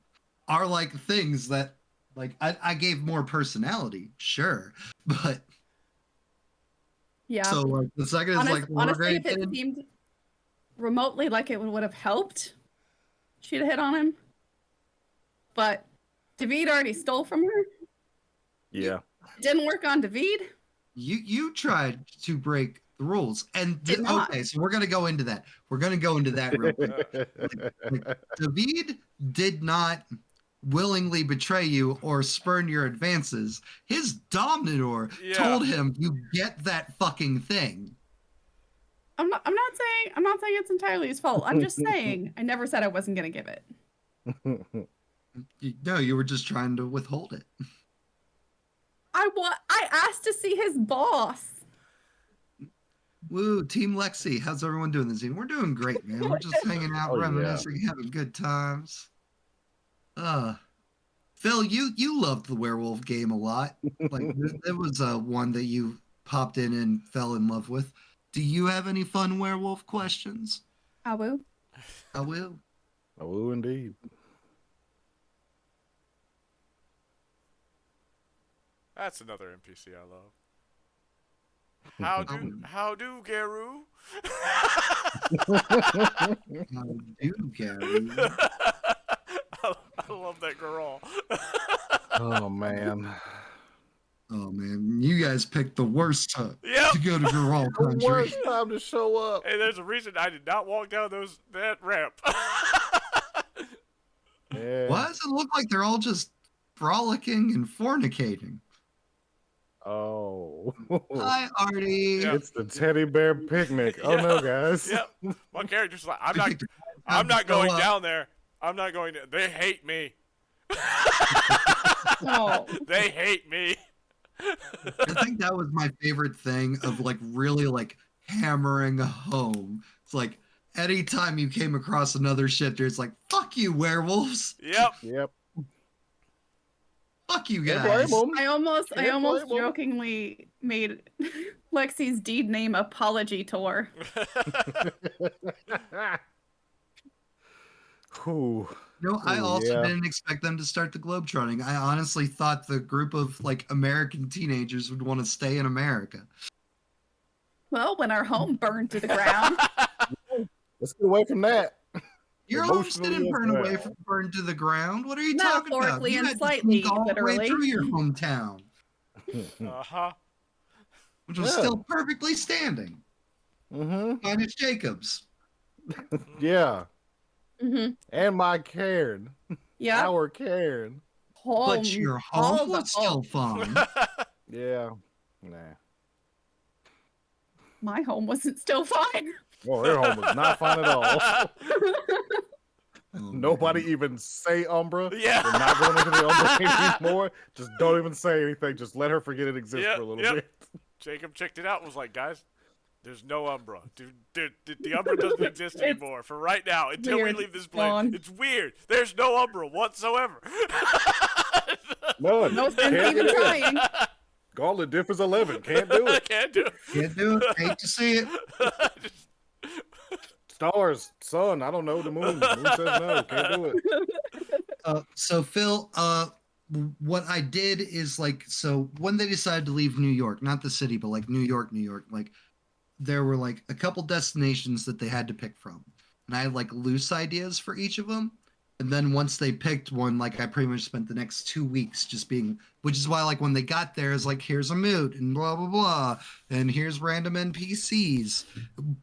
are like things that like I gave more personality, sure, but yeah. So like the second is like honestly, if it seemed remotely like it would have helped, she'd have hit on him. But David already stole from her. Yeah. It didn't work on David. You tried to break the rules, and okay, so we're gonna go into that. We're gonna go into that real quick. Like, David did not willingly betray you or spurn your advances. His Dominator told him, "You get that fucking thing." I'm not saying it's entirely his fault. I'm just saying I never said I wasn't gonna give it. No, you were just trying to withhold it. I asked to see his boss. Woo, Team Lexi. How's everyone doing this evening? We're doing great, man. We're just hanging out, reminiscing, having good times. Phil, you loved the werewolf game a lot. Like it was one that you popped in and fell in love with. Do you have any fun werewolf questions? I will. I will. I will indeed. That's another NPC I love. How do, Garu? How do, Gary? I love that girl. Oh man. Oh man, you guys picked the worst time to go to Girl The Country. worst time to show up. Hey, there's a reason I did not walk down that ramp. Yeah. Why does it look like they're all just frolicking and fornicating? Oh. Hi, Artie. Yeah. It's the teddy bear picnic. Oh no, guys. Yep. My character's like, I'm not going down there. I'm not going to. They hate me. Oh. They hate me. I think that was my favorite thing of like really like hammering home. It's like anytime you came across another shifter, it's like, fuck you, werewolves. Yep. Fuck you guys. I almost jokingly made Lexi's deed name Apology Tour. Ooh. No, I also didn't expect them to start the globetrotting. I honestly thought the group of like American teenagers would want to stay in America. Well, when our home burned to the ground. Let's get away from that. Your homes Emotionally didn't as burn away well. from burn to the ground. What are you talking about? Metaphorically You and had to slightly, sneak all the way literally. through your hometown, Uh-huh. which was Yeah. still perfectly standing, Mm-hmm. minus Jacob's. Yeah. Mm-hmm. And my Cairn. Yeah. Our Cairn. But your All home the was still home. fine. Yeah. Nah. My home wasn't still fine. Well, their home was not fine at all. Oh, Nobody man. even say Umbra. Yeah. We're not going into the Umbra anymore. Just don't even say anything. Just let her forget it exists for a little bit. Jacob checked it out and was like, guys, there's no Umbra. Dude, the Umbra doesn't exist anymore for right now until we weird. leave this It's place. gone. It's weird. There's no Umbra whatsoever. None. No sense Can't even do it. trying. Gauntlet diff is 11. Can't do it. Can't do Can't do it. Hate to see it. it. Stars, sun, I don't know, the moon. The moon says no. Can't do it. So Phil, what I did is like, so when they decided to leave New York, not the city, but like New York, like there were like a couple destinations that they had to pick from, and I had like loose ideas for each of them. And then once they picked one, like I pretty much spent the next 2 weeks just being, which is why like when they got there, is like here's a moot and blah blah blah, and here's random NPCs,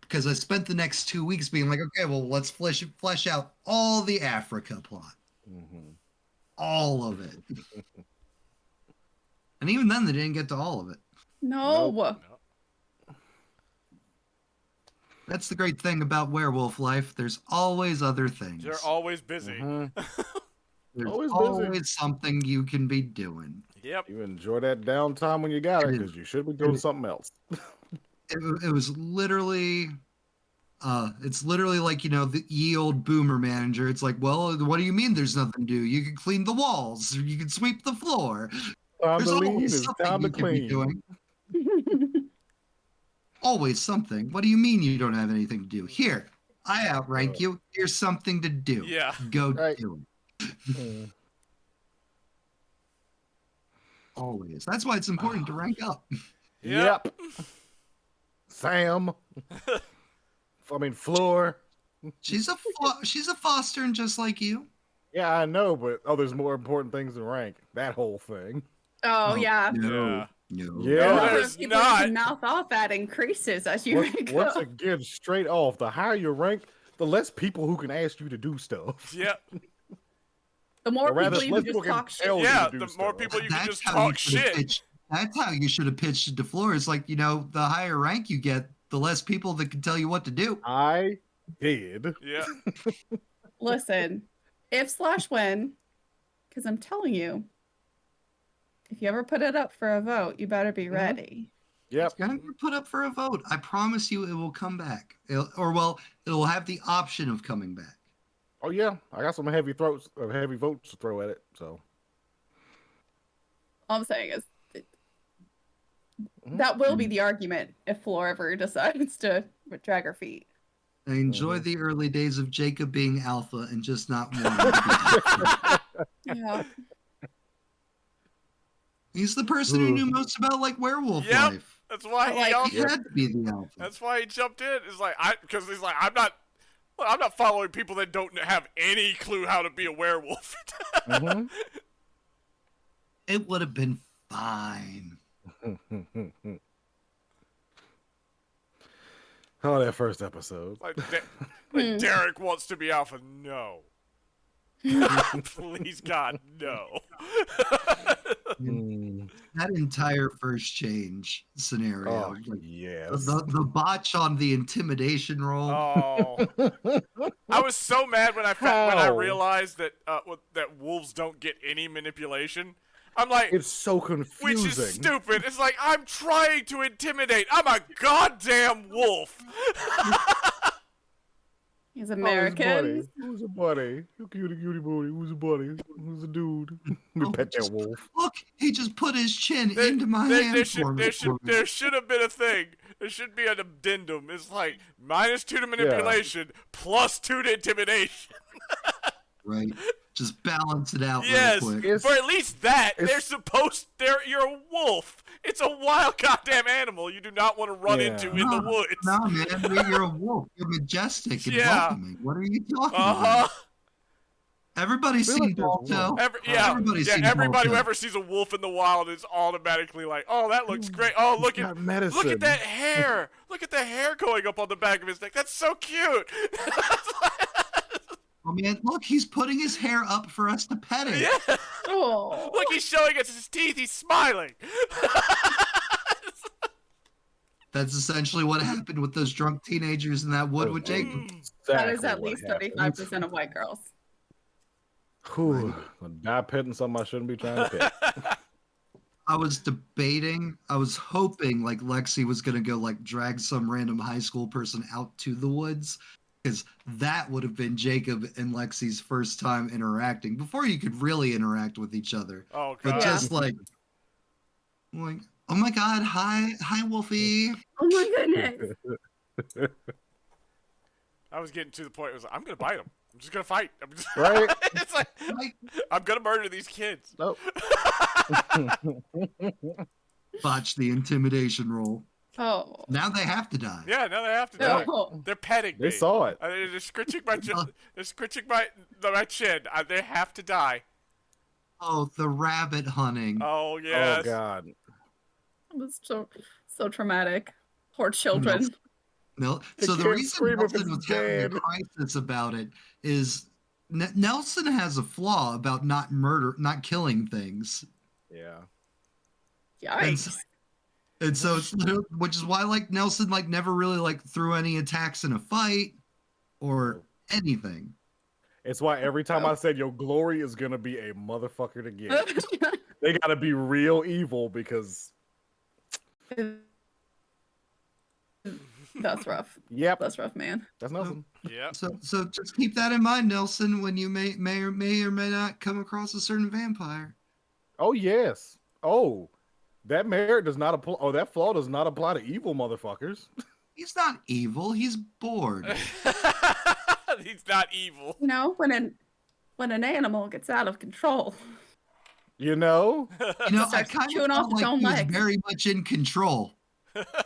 because I spent the next 2 weeks being like, okay, well let's flesh out all the Africa plot. Mm-hmm. All of it. And even then, they didn't get to all of it. No. That's the great thing about werewolf life. There's always other things. They're always busy. Mm-hmm. There's always always, busy. something you can be doing. Yep. You enjoy that downtime when you got it, because you should be doing something else. It was literally, it's literally like, you know, the ye old boomer manager. It's like, well, what do you mean there's nothing to do? You can clean the walls, or you can sweep the floor. Time There's to leave always is something time to you can be clean. doing. Always something. What do you mean you don't have anything to do? Here, I outrank you. Here's something to do. Yeah. Go Right. do it. Mm. Always. That's why it's important to rank up. Yep. Sam. I mean, Floor. She's a Foster and just like you. Yeah, I know, but there's more important things than rank. That whole thing. Oh, yeah. No. Yeah. No. Yeah. The number there's of people you not. can mouth off at increases as you rank Once up. again, straight off, the higher your rank, the less people who can ask you to do stuff. Yep. The more Or rather, people you less can people just can talk shit. tell you Yeah, to do the stuff. more people you can That's just how talk you should have shit. pitched. That's how you should have pitched it to Floor. It's like, you know, the higher rank you get, the less people that can tell you what to do. I did. Yeah. Listen, if/when, because I'm telling you, if you ever put it up for a vote, you better be ready. Yep. It's gonna be put up for a vote. I promise you, it will come back. It'll have the option of coming back. Oh yeah, I got some heavy votes to throw at it. So All I'm saying is that will be the argument if Floor ever decides to drag her feet. I enjoy the early days of Jacob being alpha and just not wanting to be. Yeah. He's the person who knew most about like werewolf Yep. life. That's why he Like, He also, had to be the alpha. That's why he jumped in. It's like because he's like I'm not following people that don't have any clue how to be a werewolf. Mhm. It would have been fine. Oh, that first episode. Like, Derek wants to be alpha. No. Please, God, no. Mm. That entire first change scenario. Oh, like, yes. the botch on the intimidation roll. Oh, I was so mad when when I How? realized that that wolves don't get any manipulation. I'm like, It's so confusing. which is stupid. It's like I'm trying to intimidate. I'm a goddamn wolf. He's Oh, American. Who's a buddy? Who's a cutie booty? Who's a buddy? Who's a dude? We pet that wolf. Look, he just put his chin There- into my there- hand there for me. there should have been a thing. There should be an addendum. It's like -2 to manipulation, +2 to intimidation. Right. just balance it out Yes, real quick. for at least that, it's- you're a wolf. It's a wild goddamn animal you do not want to run into in the woods. No, man, you're a wolf. You're majestic and Yeah. welcoming. What are you talking Uh-huh. about? Everybody's Feel seen like there's Balto. wolves. Everybody's seen Everybody who Balto. ever sees a wolf in the wild is automatically like, "Oh, that looks great. Oh, look got at medicine. that hair. Look at the hair going up on the back of his neck. That's so cute." Oh man, look, he's putting his hair up for us to pet it. Yeah. Oh. Look, he's showing us his teeth. He's smiling. That's essentially what happened with those drunk teenagers in that wood with Jacob. That is Exactly at what least happened. 35% of white girls. Whew. Die pitting something I shouldn't be trying to pit. I was debating, I was hoping like Lexi was gonna go like drag some random high school person out to the woods, because that would have been Jacob and Lexi's first time interacting before you could really interact with each other. Oh But god. just like, oh my god, hi Wolfie. Oh my goodness. I was getting to the point. It was like, I'm gonna bite him. I'm just gonna fight. I'm just Right? It's like Like, I'm gonna murder these kids. Nope. botch the intimidation roll. Oh. Now they have to die. Yeah, now they have to die. Oh. They're petting They me. saw it. They're scritching my my chin. They have to die. Oh, the rabbit hunting. Oh yes. Oh God. It was so traumatic. Poor children. No, The so the kid reason scream if Nelson it's was having a dead. crisis about it is Nelson has a flaw about not killing things, Yeah. Yikes. and so it's which is why like Nelson like never really like threw any attacks in a fight or anything. It's why every time I said your glory is gonna be a motherfucker to get, they gotta be real evil because That's rough. yep, That's rough, man. that's nothing. Yeah. So just keep that in mind, Nelson, when you may or may not come across a certain vampire. Oh yes. Oh, that merit does not apply. Oh, that flaw does not apply to evil motherfuckers. He's not evil. He's bored. He's not evil. You know, when an animal gets out of control. You know? You know, I Starts kind of chewing felt off its like own he was leg. very much in control.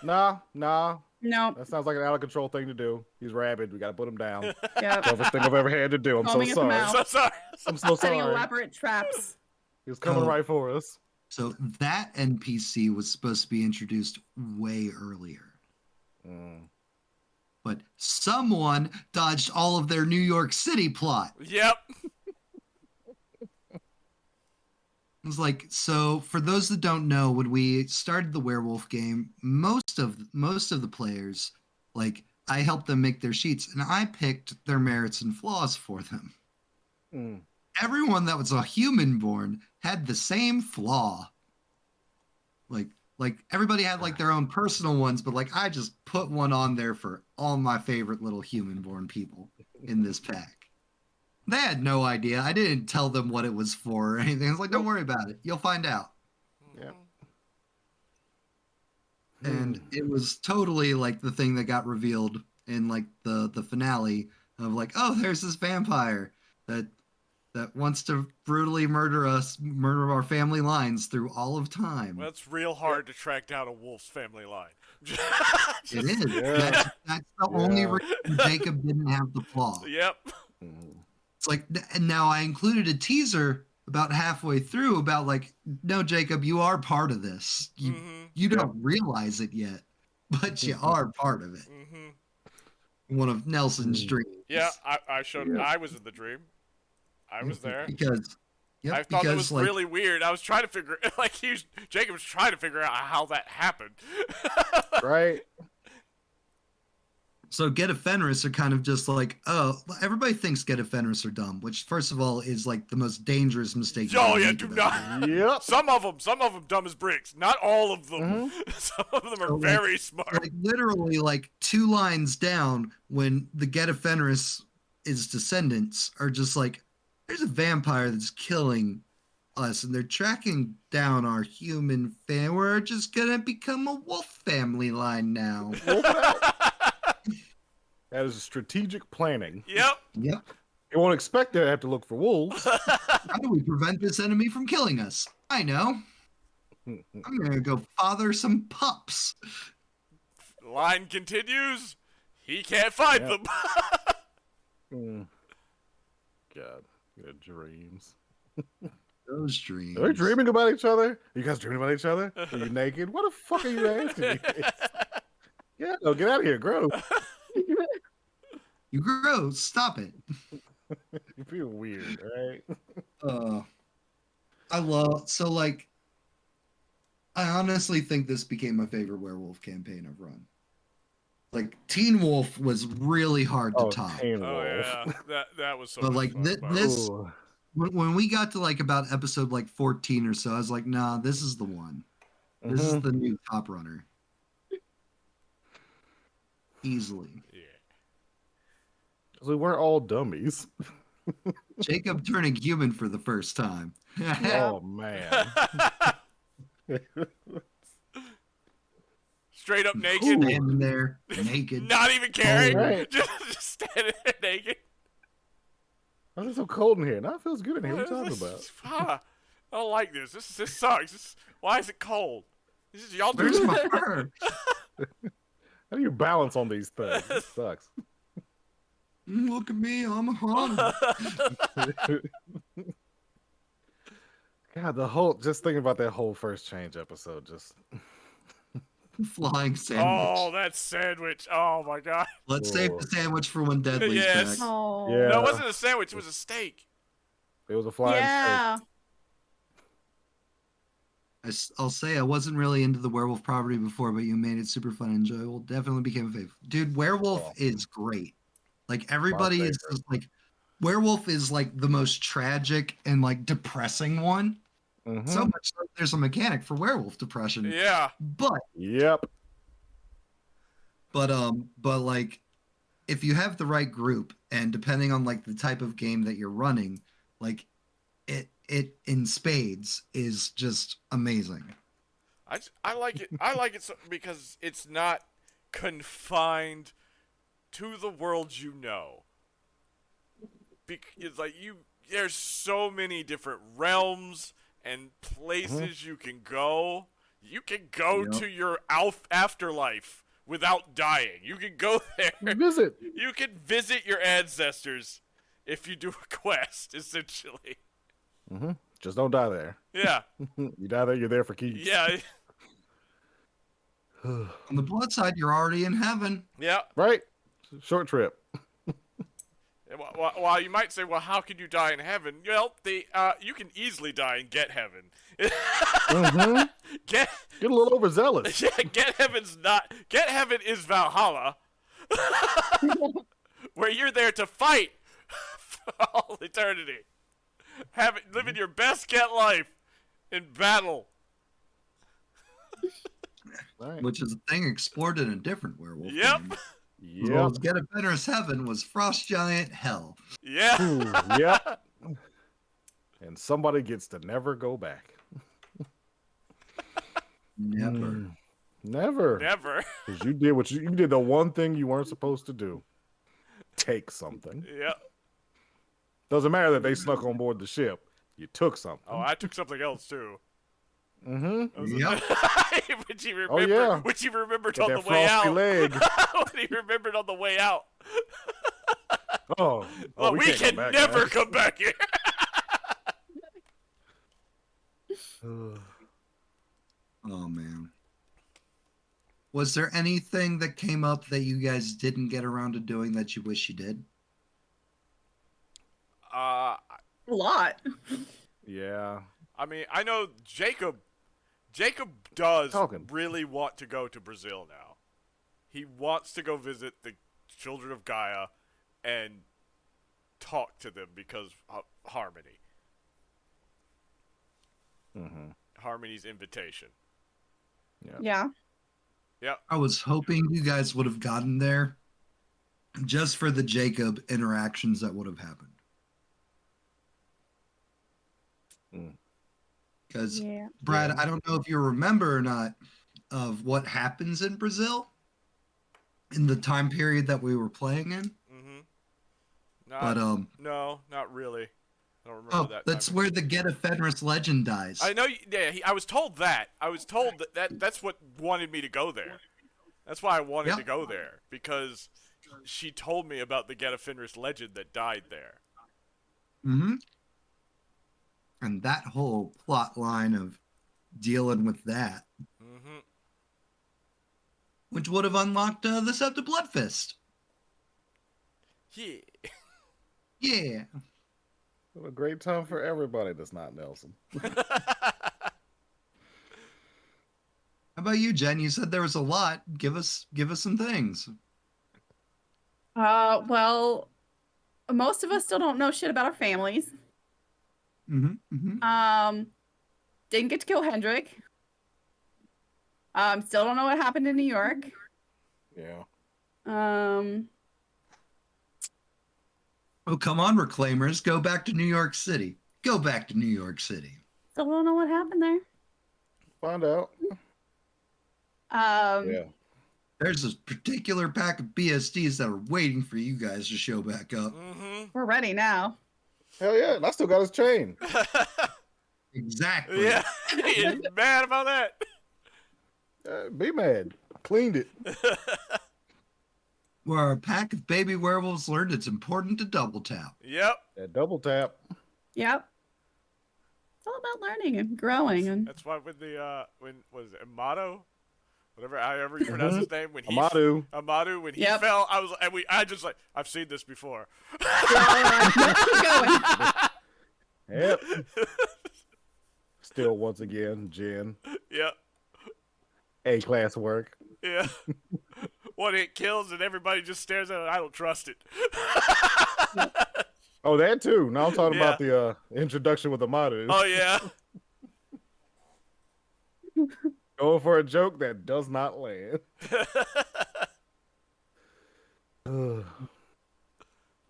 Nah. No. That sounds like an out of control thing to do. He's rabid. We gotta put him down. Yeah. Toughest thing I've ever had to do. I'm so Foaming at the sorry. mouth. So sorry. I'm so Setting sorry. elaborate traps. He was coming Oh. right for us. So that NPC was supposed to be introduced way earlier. Mm. But someone dodged all of their New York City plot. Yep. It was like, so for those that don't know, when we started the werewolf game, most of the players, like I helped them make their sheets and I picked their merits and flaws for them. Mm. Everyone that was a human born had the same flaw. Like everybody had like their own personal ones, but like I just put one on there for all my favorite little human born people in this pack. They had no idea. I didn't tell them what it was for or anything. I was like, don't worry about it. You'll find out. Yep. And it was totally like the thing that got revealed in like the finale of like, oh, there's this vampire that wants to brutally murder our family lines through all of time. Well, it's real hard to track down a wolf's family line. It is. Yeah. That's the only reason Jacob didn't have the flaw. Yep. Mm. It's like, and now I included a teaser about halfway through about like, no, Jacob, you are part of this. You don't realize it yet, but you are part of it. One of Nelson's dreams. Yeah, I showed. Yeah. I was in the dream. I was there. Because, yep, I thought it because was like, really weird. I was trying to figure, like Jacob was trying to figure out how that happened. Right? so Get a Fenris are kind of just like, oh, everybody thinks Get a Fenris are dumb, which first of all is like the most dangerous mistake. you Oh can yeah, make do about not. Yep. Some of them dumb as bricks. Not all of them. Some of them are So, like- very smart. like literally like 2 lines down when the Get a Fenris is descendants are just like, there's a vampire that's killing us and they're tracking down our human family. We're just gonna become a wolf family line now. Wolf out. That is strategic planning. Yep. Yep. You won't expect to have to look for wolves. How do we prevent this enemy from killing us? I know. I'm gonna go father some pups. Line continues. He can't find Yep. them. God, good dreams. Those dreams. Are they dreaming about each other? Are you guys dreaming about each other? Are you naked? What the fuck are you asking me? Yeah, no, get out of here, gross. You gross. Stop it. You feel weird, right? I honestly think this became my favorite werewolf campaign I've run. Like Teen Wolf was really hard to top. Teen Oh Wolf. yeah, that was so. But much like fun, this, Ooh. when we got to like about episode like 14 or so, I was like, nah, this is the one. This is the new top runner. Easily. Yeah. We weren't all dummies. Jacob turning human for the first time. Oh man. Straight up naked. Standing there, naked. Not even caring. Right. Just standing there naked. Why is it so cold in here? No, it feels good in here. What are you talking about? I don't like this. This sucks. Why is it cold? This is y'all Where's doing. my fur? How do you balance on these things? It sucks. Look at me, I'm a Honda. God, just thinking about that whole first change episode, just Flying sandwich. Oh, that sandwich. Oh my god. Let's save the sandwich for when Deadly's Yes. back. Oh. Yeah. No, it wasn't a sandwich. It was a steak. it was a flying Yeah. I'll say I wasn't really into the werewolf property before, but you made it super fun and enjoyable. Definitely became a favorite. Dude, werewolf Oh. is great. Like everybody is favorite. just like werewolf is like the most tragic and like depressing one. steak. So much so there's a mechanic for werewolf depression. Yeah. But Yep. like if you have the right group and depending on like the type of game that you're running, like it in spades is just amazing. I like it. I like it because it's not confined to the world you know. It's like there's so many different realms and places you can go. You can go Yep. to your afterlife without dying. You can go there. Visit. You can visit your ancestors if you do a quest, essentially. Just don't die there. Yeah. You die there, you're there for keeps. Yeah. On the blood side, you're already in heaven. Yeah. Right? Short trip. While you might say, well, how can you die in heaven? Well, you can easily die and get heaven. Get a little overzealous. Yeah, get heaven is Valhalla, where you're there to fight for all eternity, living your best get life in battle. Right. Which is a thing explored in a different werewolf. Yep. game. Yep. Well, Get a Fenris Heaven was Frost Giant Hell. Yeah. Ooh, yep. And somebody gets to never go back. Never. Never. Never. Because you did the one thing you weren't supposed to do. Take something. Yeah. Doesn't matter that they snuck on board the ship. You took something. Oh, I took something else too. Yep. Which he Oh, yeah. Which he remembered Get on that the way frosty out. leg. When he remembered on the way out. Oh, Well, we can't can come back, never guys. come back here. Oh man. Was there anything that came up that you guys didn't get around to doing that you wish you did? A lot. Yeah. I mean, I know Jacob does Talking. really want to go to Brazil now. He wants to go visit the children of Gaia and talk to them because of Harmony. Harmony's invitation. Yeah. Yep. I was hoping you guys would have gotten there just for the Jacob interactions that would have happened. Because, Yeah. Brad, I don't know if you remember or not of what happens in Brazil in the time period that we were playing in. Not, But no, not really. I don't remember that. that's where the Get a Fenris legend dies. I know. Yeah, I was told that. I was told that's what wanted me to go there. That's why I wanted to go there, because she told me about the Get a Fenris legend that died there. Mm-hmm. And that whole plot line of dealing with that, Mm-hmm. which would have unlocked the Sept of Bloodfist. Yeah. Yeah. What a great time for everybody that's not Nelson. How about you, Jen? You said there was a lot. Give us some things. Well, most of us still don't know shit about our families. Mm-hmm. Mm-hmm. Didn't get to kill Hendrik. Still don't know what happened in New York. Yeah. Oh, come on, Reclaimers. Go back to New York City. Go back to New York City. Still don't know what happened there. Find out. Yeah. There's a particular pack of BSDs that are waiting for you guys to show back up. Mm-hmm. We're ready now. Hell yeah. And I still got his chain. Exactly. Yeah. He's mad about that. Be mad. Cleaned it. Where a pack of baby werewolves learned it's important to double tap. Yep. That double tap. Yep. It's all about learning and growing. And That's why with the when was it Amato, however you pronounce his name, when he Amadu, when he fell, I just like, I've seen this before. keep going. Yep. Still once again, Jen. Yep. A-class work. Yeah. One hit kills and everybody just stares at it. I don't trust it. Oh, that too. Now I'm talking about the introduction with Amadu. Oh yeah. Going for a joke that does not land.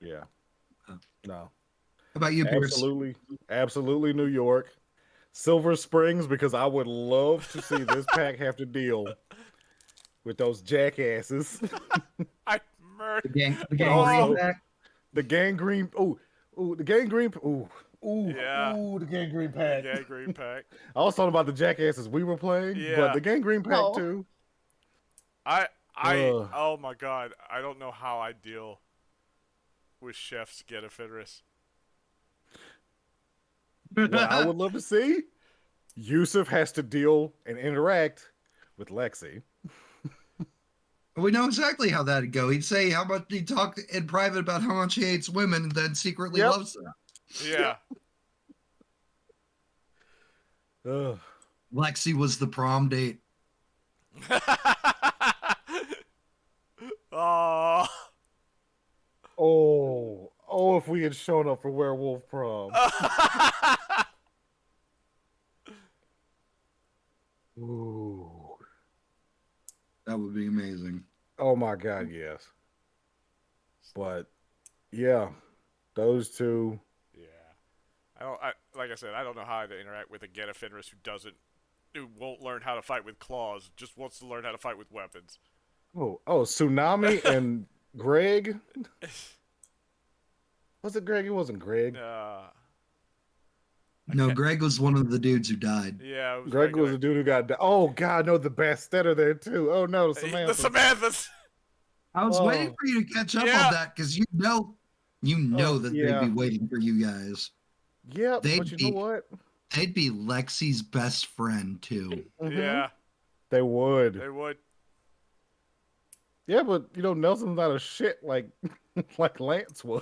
Yeah. No. How about you, Pierce? Absolutely New York. Silver Springs, because I would love to see this pack have to deal with those jackasses. I murdered The gangrene pack. The gangrene. The gangrene. Yeah. The gangrene pack. Gangrene pack. I was talking about the jackasses we were playing, but the gangrene pack too. Oh my god, I don't know how I deal with Chef's Get a Fenris. What I would love to see, Yusuf has to deal and interact with Lexi. We know exactly how that'd go. He'd say how much he talked in private about how much he hates women and then secretly loves them. Yeah. Lexi was the prom date. Oh, if we had shown up for Werewolf Prom. Ooh. That would be amazing. Oh my god, yes. But yeah, those two. Yeah. Like I said, I don't know how to interact with a Get a Fenris who won't learn how to fight with claws, just wants to learn how to fight with weapons. Oh, Tsunami and Greg. Was it Greg? It wasn't Greg. No, Greg was one of the dudes who died. Yeah, Greg was the dude who got. Oh God, no, the Bastet are there too. Oh no, the Samantha. The Samanthas. I was waiting for you to catch up on that because you know that they'd be waiting for you guys. Yeah, but you know what? They'd be Lexi's best friend too. Mm-hmm. Yeah, they would. They would. Yeah, but Nelson's not a shit like Lance was.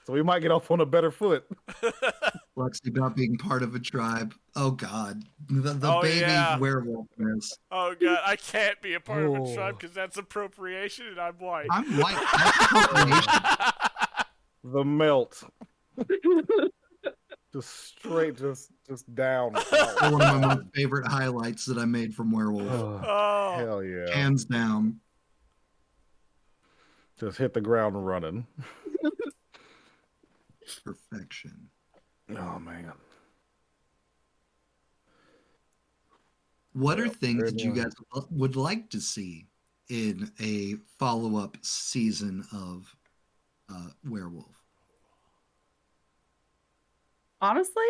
So we might get off on a better foot. Lexi about being part of a tribe. Oh God, the baby werewolf is. Oh God, I can't be a part of a tribe because that's appropriation, and I'm white. I'm white. That's appropriation. The melt. Just straight, just down. One of my most favorite highlights that I made from Werewolf. Oh, hell yeah! Hands down. Just hit the ground running. Perfection. Oh man. What are things that you guys would like to see in a follow-up season of werewolf. Honestly,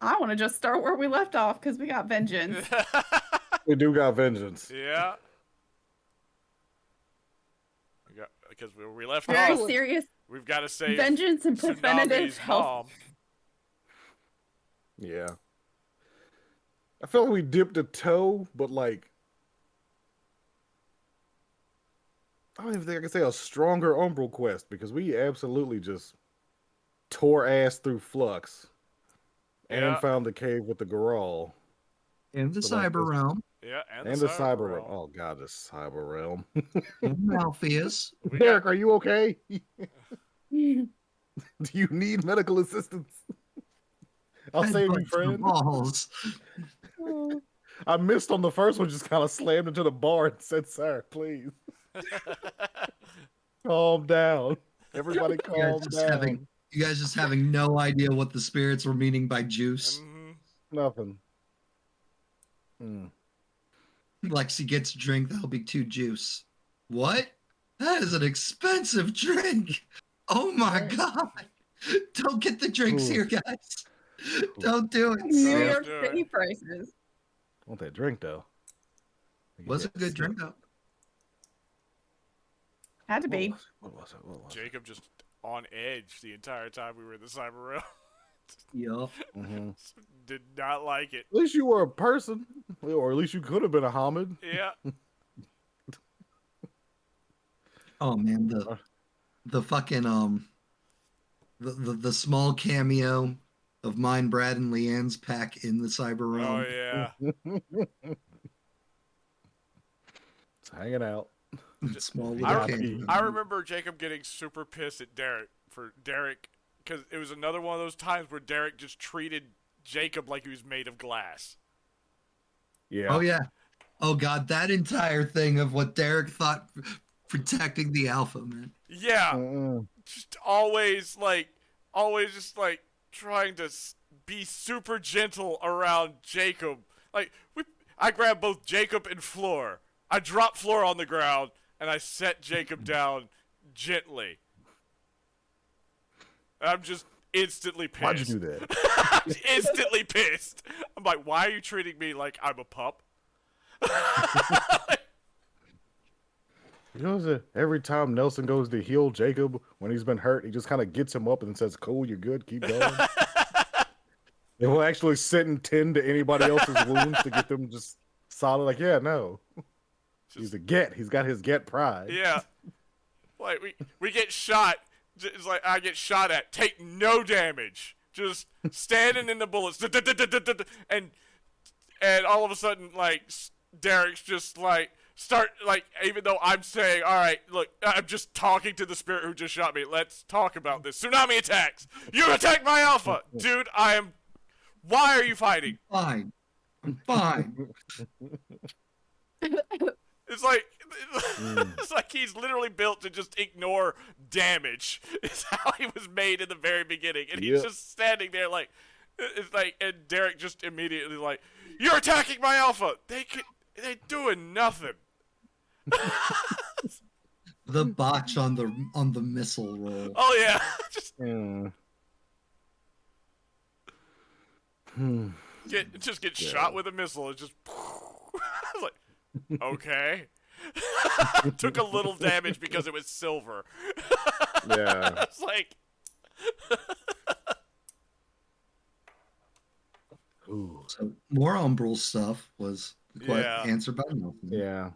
I want to just start where we left off because we got vengeance. We do got vengeance. Yeah. Because where we left Very off, serious we've got to save vengeance and preventative Tsunami's health. mom. Yeah. I feel like we dipped a toe, but like I don't even think I can say a stronger Umbral quest because we absolutely just tore ass through Flux and Yeah. found the cave with the Goral. In the So, like, cyber this- realm. Yeah, And the cyber realm. Oh god, the cyber realm. Malpheus. Derek, are you okay? Do you need medical assistance? I'll save you, Headbutts the friend. balls. I missed on the first one, just kind of slammed into the bar and said, "Sir, please calm down. Everybody calm down." You guys just having no idea what the spirits were meaning by juice. Nothing. Hmm. Lexi gets a drink, that'll be 2 juice. What? That is an expensive drink. Oh my god. Don't get the drinks here, guys. Don't do it. New Sam. York City prices. I want that drink though. Was a good drink though. Had to be. What was it? What was it? Jacob just on edge the entire time we were in the cyber realm. Yup. Mhm. Did not like it. At least you were a person, or at least you could have been a Hamid. Yeah. Oh man, the fucking the small cameo of mine, Brad, and Leanne's pack in the cyber realm. Oh yeah. It's hanging out. Small I little re- cameo. I remember Jacob getting super pissed at Derek because it was another one of those times where Derek just treated Jacob like he was made of glass. Yeah. Oh yeah. Oh god, that entire thing of what Derek thought protecting the alpha, man. Yeah. Mm-mm. Just always just like trying to be super gentle around Jacob. Like I grabbed both Jacob and Floor. I dropped Floor on the ground and I set Jacob down gently. I'm just instantly pissed. Why'd you do that? I'm instantly pissed. I'm like, why are you treating me like I'm a pup? You know, every time Nelson goes to heal Jacob when he's been hurt, he just kind of gets him up and says, "Cool, you're good, keep going." They will actually sit and tend to anybody else's wounds to get them just solid. Like, yeah, no. He's a get. He's got his get pride. Yeah. Like, we get shot. It's like, I get shot at. Take no damage. Just standing in the bullets. And all of a sudden, like, Derek's just, like, even though I'm saying, all right, look, I'm just talking to the spirit who just shot me. Let's talk about this. Tsunami attacks. You attacked my alpha. Dude, why are you fighting? Fine. I'm fine. It's like he's literally built to just ignore damage. It's how he was made in the very beginning, and he's just standing there like, it's like, and Derek just immediately like, you're attacking my alpha. They doing nothing. The botch on the missile roll. Oh yeah, just get shot with a missile. It's just. I was like, okay. Took a little damage because it was silver. Yeah. It's like. Ooh. So more Umbral stuff was quite Yeah. answered by Nelson. Yeah.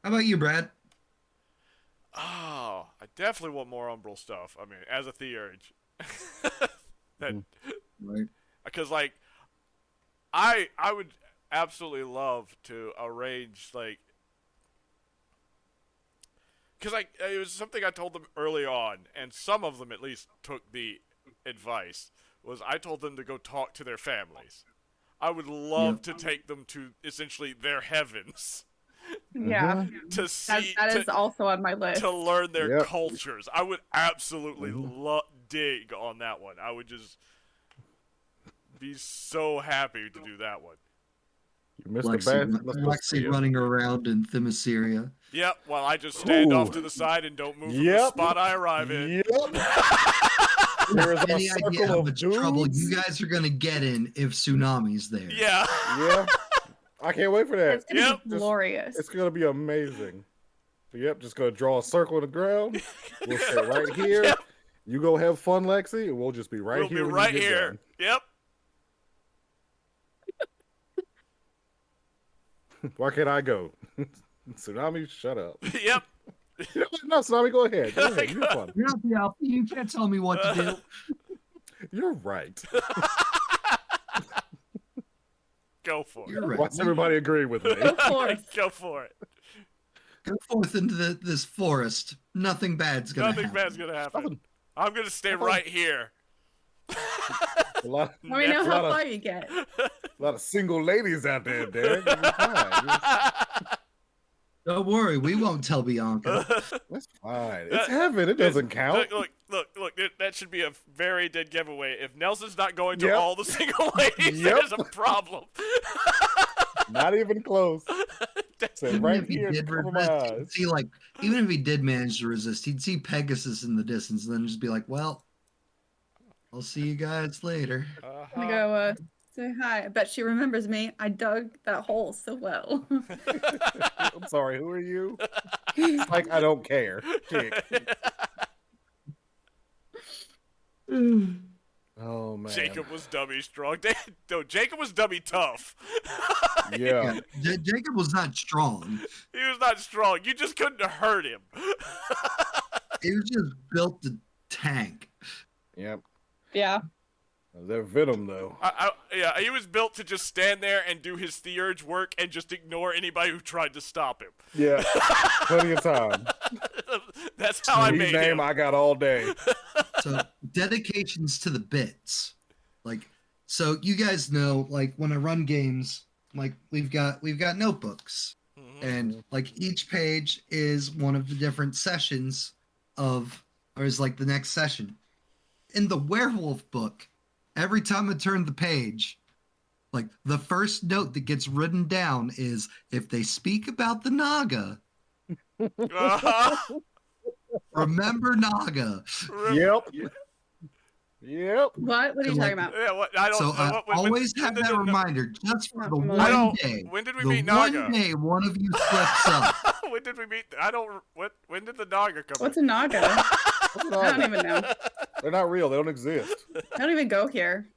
How about you, Brad? Oh, I definitely want more Umbral stuff. I mean, as a theurge. Right. Because, like, I would absolutely love to arrange, like, because it was something I told them early on, and some of them at least took the advice, was I told them to go talk to their families. I would love to take them to essentially their heavens. Yeah. To see That is also on my list. to learn their Yep. cultures. I would absolutely dig on that one. I would just be so happy to do that one. You missed the best. Lexi running around in Themyscira. Yep, while I just stand off to the side and don't move from the spot I arrive in. There's any idea how much trouble you guys are gonna get in if Tsunami's there? Yeah. Yeah. I can't wait for that. It's gonna be glorious. It's gonna be amazing. So, yep, just gonna draw a circle on the ground. We'll stay right here. Yep. You go have fun, Lexi, and we'll just be right here. We'll be right here. Yep. Why can't I go? Tsunami, shut up. Yep. No, Tsunami, go ahead. Go ahead. You're fun. You're not the alpha. You can't tell me what to do. You're right. Go for it. You're right. What's everybody agreeing with me? Go for it. Go forth into this forest. Nothing bad's gonna happen. Nothing bad's gonna happen. I'm gonna stay right here. I mean, know how far you get. A lot of single ladies out there, Derek. Don't worry, we won't tell Bianca. That's fine. It's heaven. It doesn't count. Look. That should be a very dead giveaway. If Nelson's not going to all the single ladies, there's a problem. Not even close. So right here, see, like, even if he did manage to resist, he'd see Pegasus in the distance, and then just be like, "Well, I'll see you guys later." I'm gonna go say hi. I bet she remembers me. I dug that hole so well. I'm sorry. Who are you? Like, I don't care. Oh man. Jacob was dummy strong. No, Jacob was dummy tough. Yeah. Jacob was not strong. He was not strong. You just couldn't hurt him. He was just built to tank. Yep. Yeah. They're venom though. Yeah, he was built to just stand there and do his theurge work and just ignore anybody who tried to stop him. Yeah. Plenty of time. That's how I made him. I got all day. So dedications to the bits. Like, so you guys know, like, when I run games, like, we've got notebooks. And like each page is one of the different sessions or is like the next session. In the Werewolf book, every time I turn the page, like, the first note that gets written down is, if they speak about the Naga, remember Naga. Yep. Yep. What are you talking about? Yeah, I don't. So I always have that reminder, just for the one day. When did we meet Naga? One day one of you slips up. When did we meet? When did the Naga come? What's a Naga? I don't even know. They're not real. They don't exist. I don't even go here.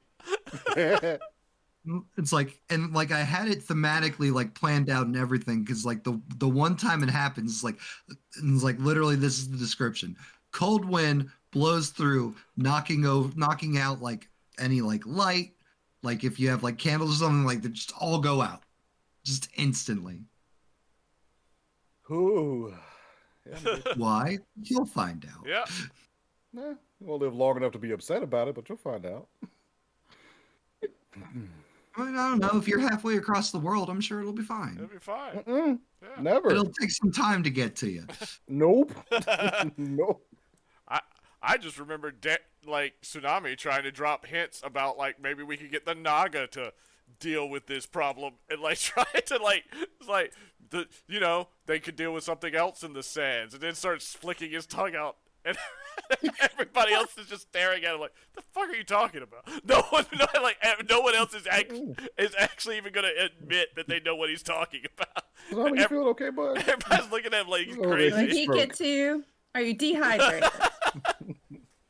It's like, and like, I had it thematically like planned out and everything, because like the one time it happens, it's like literally this is the description: cold wind blows through, knocking out like any like light, like if you have like candles or something, like they just all go out just instantly. Ooh. Yeah, why? You'll find out. Yeah. Nah, you won't live long enough to be upset about it, but you'll find out. I mean, I don't know. If you're halfway across the world, I'm sure it'll be fine. It'll be fine. Yeah. Never. It'll take some time to get to you. Nope. Nope. I just remember like Tsunami trying to drop hints about like maybe we could get the Naga to deal with this problem and like try to like they could deal with something else in the sands, and then starts flicking his tongue out and everybody else is just staring at him like, the fuck are you talking about? No one else is actually even gonna admit that they know what he's talking about. Tsunami, you feeling okay, bud? Everybody's looking at him like he's crazy. Are you dehydrated?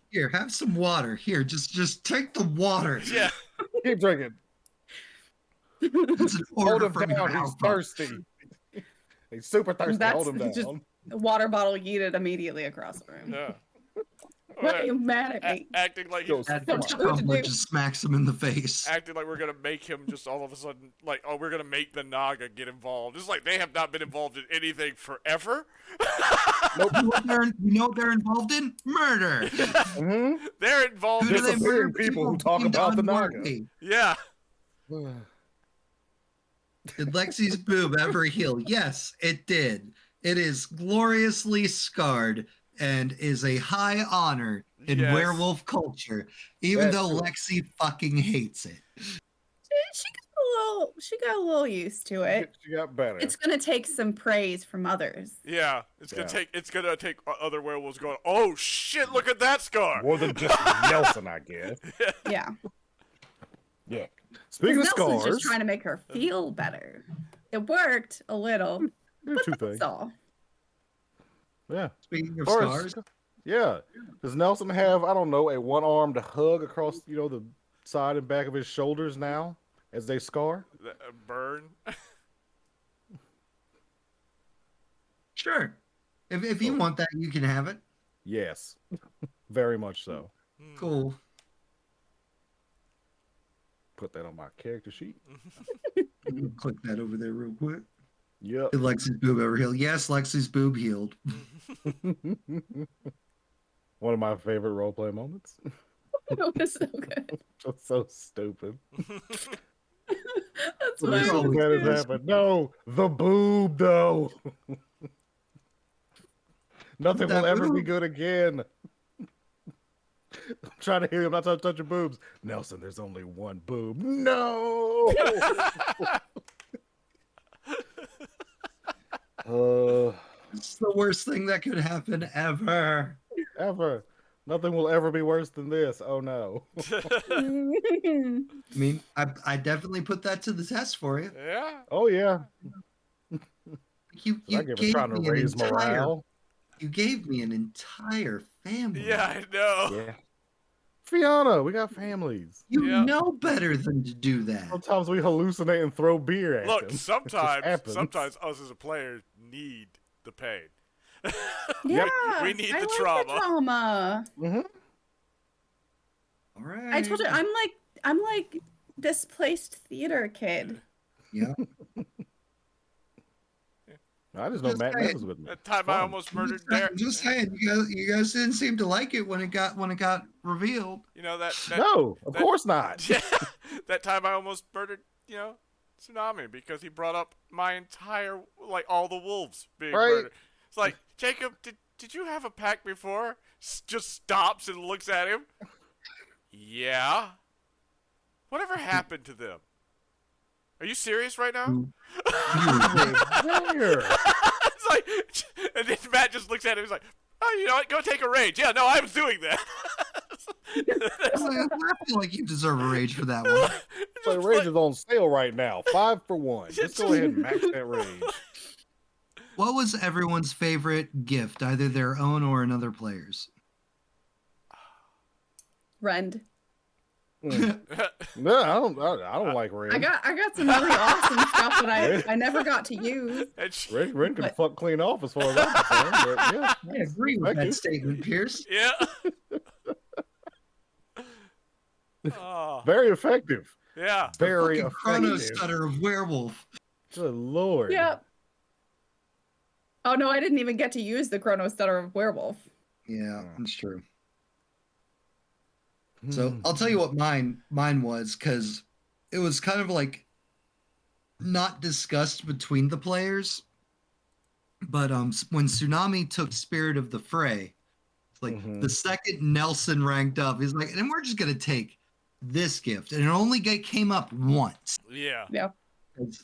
Here, have some water. Here, just take the water. Yeah. Keep drinking. It's an order Hold him down. He's thirsty. He's super thirsty. Hold him down. Just the water bottle yeeted immediately across the room. Yeah. What are you mad at me? Acting like just smacks him in the face. Acting like we're gonna make him just all of a sudden like, oh, we're gonna make the Naga get involved. It's like they have not been involved in anything forever. Nope. You know what they're involved in? Murder. Mm-hmm. They're involved in disappearing people who talk about the Naga. Yeah. Did Lexi's boob ever heal? Yes, it did. It is gloriously scarred and is a high honor in werewolf culture, even though Lexi fucking hates it. She got a got a little used to it. She got better. It's gonna take some praise from others. Yeah, it's gonna take other werewolves going, oh shit, look at that scar. More than just Nelson, I guess. Yeah. Yeah. Speaking of Nelson's scars, just trying to make her feel better. It worked a little, but two that's things. all. Yeah. Speaking of Or- scars, Yeah. Does Nelson have, I don't know, a one-armed hug across, the side and back of his shoulders now as they scar? Burn. sure. If you want that, you can have it. Yes. Very much so. Cool. Put that on my character sheet. Click that over there real quick. Yep. Did Lexi's boob ever heal? Yes, Lexi's boob healed. One of my favorite roleplay moments. It was so good. Just so stupid. That's Well, what there's I always- That has happened. No, the boob though. Nothing That will ever be boob. good again. I'm trying to hear him. I'm not trying to touch your boobs. Nelson, there's only one boob. No. It's the worst thing that could happen ever. Ever. Nothing will ever be worse than this. Oh no. I mean, I definitely put that to the test for you. Yeah. Oh yeah. You I give it gave trying to me an raise entire. morale. You gave me an entire family. Yeah, I know. Yeah. Fiona, we got families. You Yeah. know better than to do that. Sometimes we hallucinate and throw beer at Look, them. sometimes happens. us as a player need the pain. Yeah, we need I the like trauma. The trauma. Mhm. All right. I told you, I'm like displaced theater kid. Yeah. I just know Just Matt saying. messes with me. That time I Fun. almost murdered I'm Derek. just saying, you guys didn't seem to like it when it got revealed. You know that No, of that- course not. Yeah, that time I almost murdered, Tsunami because he brought up my entire, all the wolves being Right. murdered. It's like, Jacob, did you have a pack before? Just stops and looks at him. Yeah. Whatever happened to them? Are you serious right now? There. It's like, and then Matt just looks at him. He's like, "Oh, you know what? Go take a rage." Yeah, no, I was doing that. I feel like you deserve a rage for that one. So Rage is on sale right now. 5 for 1. Just go ahead and max that Rage. What was everyone's favorite gift, either their own or another player's? Rend. No, I don't like Rage. I got some really awesome stuff that I never got to use. And she- Ren can But- fuck clean off as far as I'm concerned. But yeah, I agree with Thank that you. statement, Pierce. yeah. Oh, very effective. yeah. Very Fucking Chrono effective. Stutter of Werewolf. Good lord. Yep. Oh no, I didn't even get to use the Chrono Stutter of Werewolf. Yeah, that's true. Hmm. So I'll tell you what mine was, because it was kind of like not discussed between the players. But when Tsunami took Spirit of the Fray, it's like Mhm. the second Nelson ranked up, he's like, and we're just gonna take this gift, and it only came up once. Yeah. Yeah.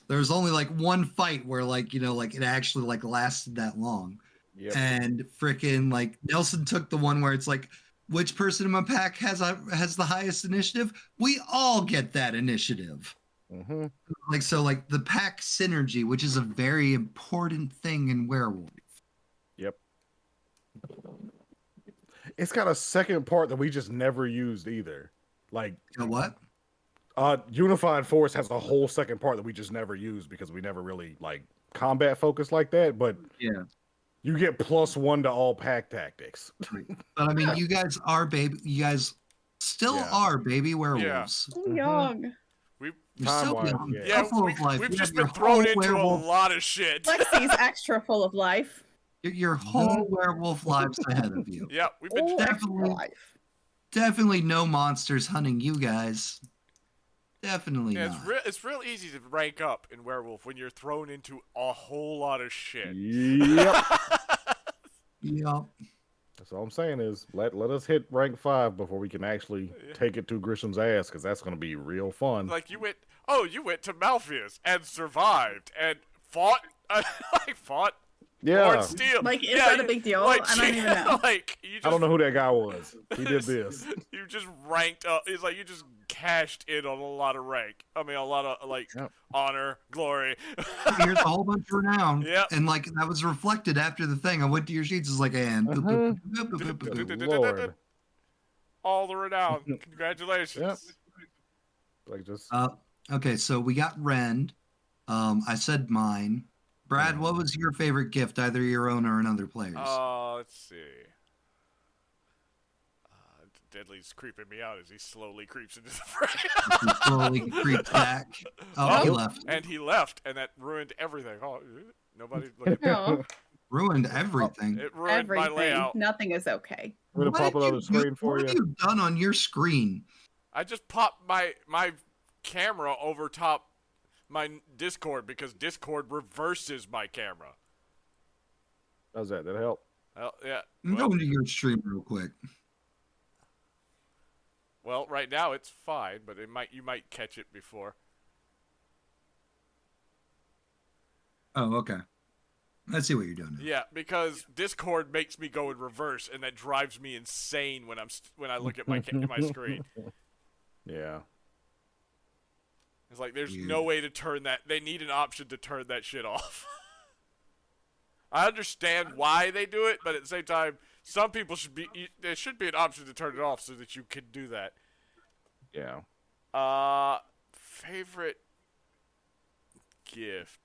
There's only like one fight where it actually lasted that long. Yep. And freaking Nelson took the one where it's like, which person in my pack has the highest initiative? We all get that initiative. Mhm. The pack synergy, which is a very important thing in Werewolf. Yep. It's got a second part that we just never used either. You know what? Unified Force has a whole second part that we just never used because we never really combat focused like that. But Yeah. you get +1 to all pack tactics. But I mean, you guys are baby. You guys still Yeah. are baby werewolves. So young. You're so Time-wise, young. yeah. Yeah, Full of life. we've You just have your been thrown whole into werewolf- a lot of shit. Lexi's extra full of life. Your whole werewolf lives ahead of you. Yeah, we've been. Oh, extra definitely- life. Definitely no monsters hunting you guys. Definitely Yeah, not. it's real easy to rank up in Werewolf when you're thrown into a whole lot of shit. Yep. Yeah. That's all I'm saying is let us hit rank 5 before we can actually take it to Grisham's ass, because that's going to be real fun. Like you went to Malpheus and survived and fought, fought Yeah. Lord Steel. Like, is that a big deal? Like, I don't even know. Like, you just, I don't know who that guy was. He did this. You just ranked up. It's like you just cashed in on a lot of rank. I mean, a lot of honor, glory. Here's a whole bunch of renown. Yep. And like that was reflected after the thing. I went to your sheets. It's like, and Lord. All the renown. Congratulations. Yep. Like just. Okay, so we got Rend. I said mine. Brad, what was your favorite gift, either your own or another player's? Let's see. Deadly's creeping me out as he slowly creeps into the frame. He slowly creeps back. Oh, he left. And he left, and that ruined everything. Oh, nobody look at that. No, Ruined everything. It ruined my everything. layout. Nothing is okay. I'm going to pop another screen for What you. have you done on your screen? I just popped my camera over top my Discord because Discord reverses my camera. How's that? That help? Well, yeah. I'm going to your stream real quick. Well, right now it's fine, but you might catch it before. Oh, okay. Let's see what you're doing now. Yeah, because Discord makes me go in reverse, and that drives me insane when I look at my screen. Yeah. It's like there's Weird. no way to turn that. They need an option to turn that shit off. I understand why they do it, but at the same time, some people there should be an option to turn it off so that you can do that. Yeah. Favorite gift.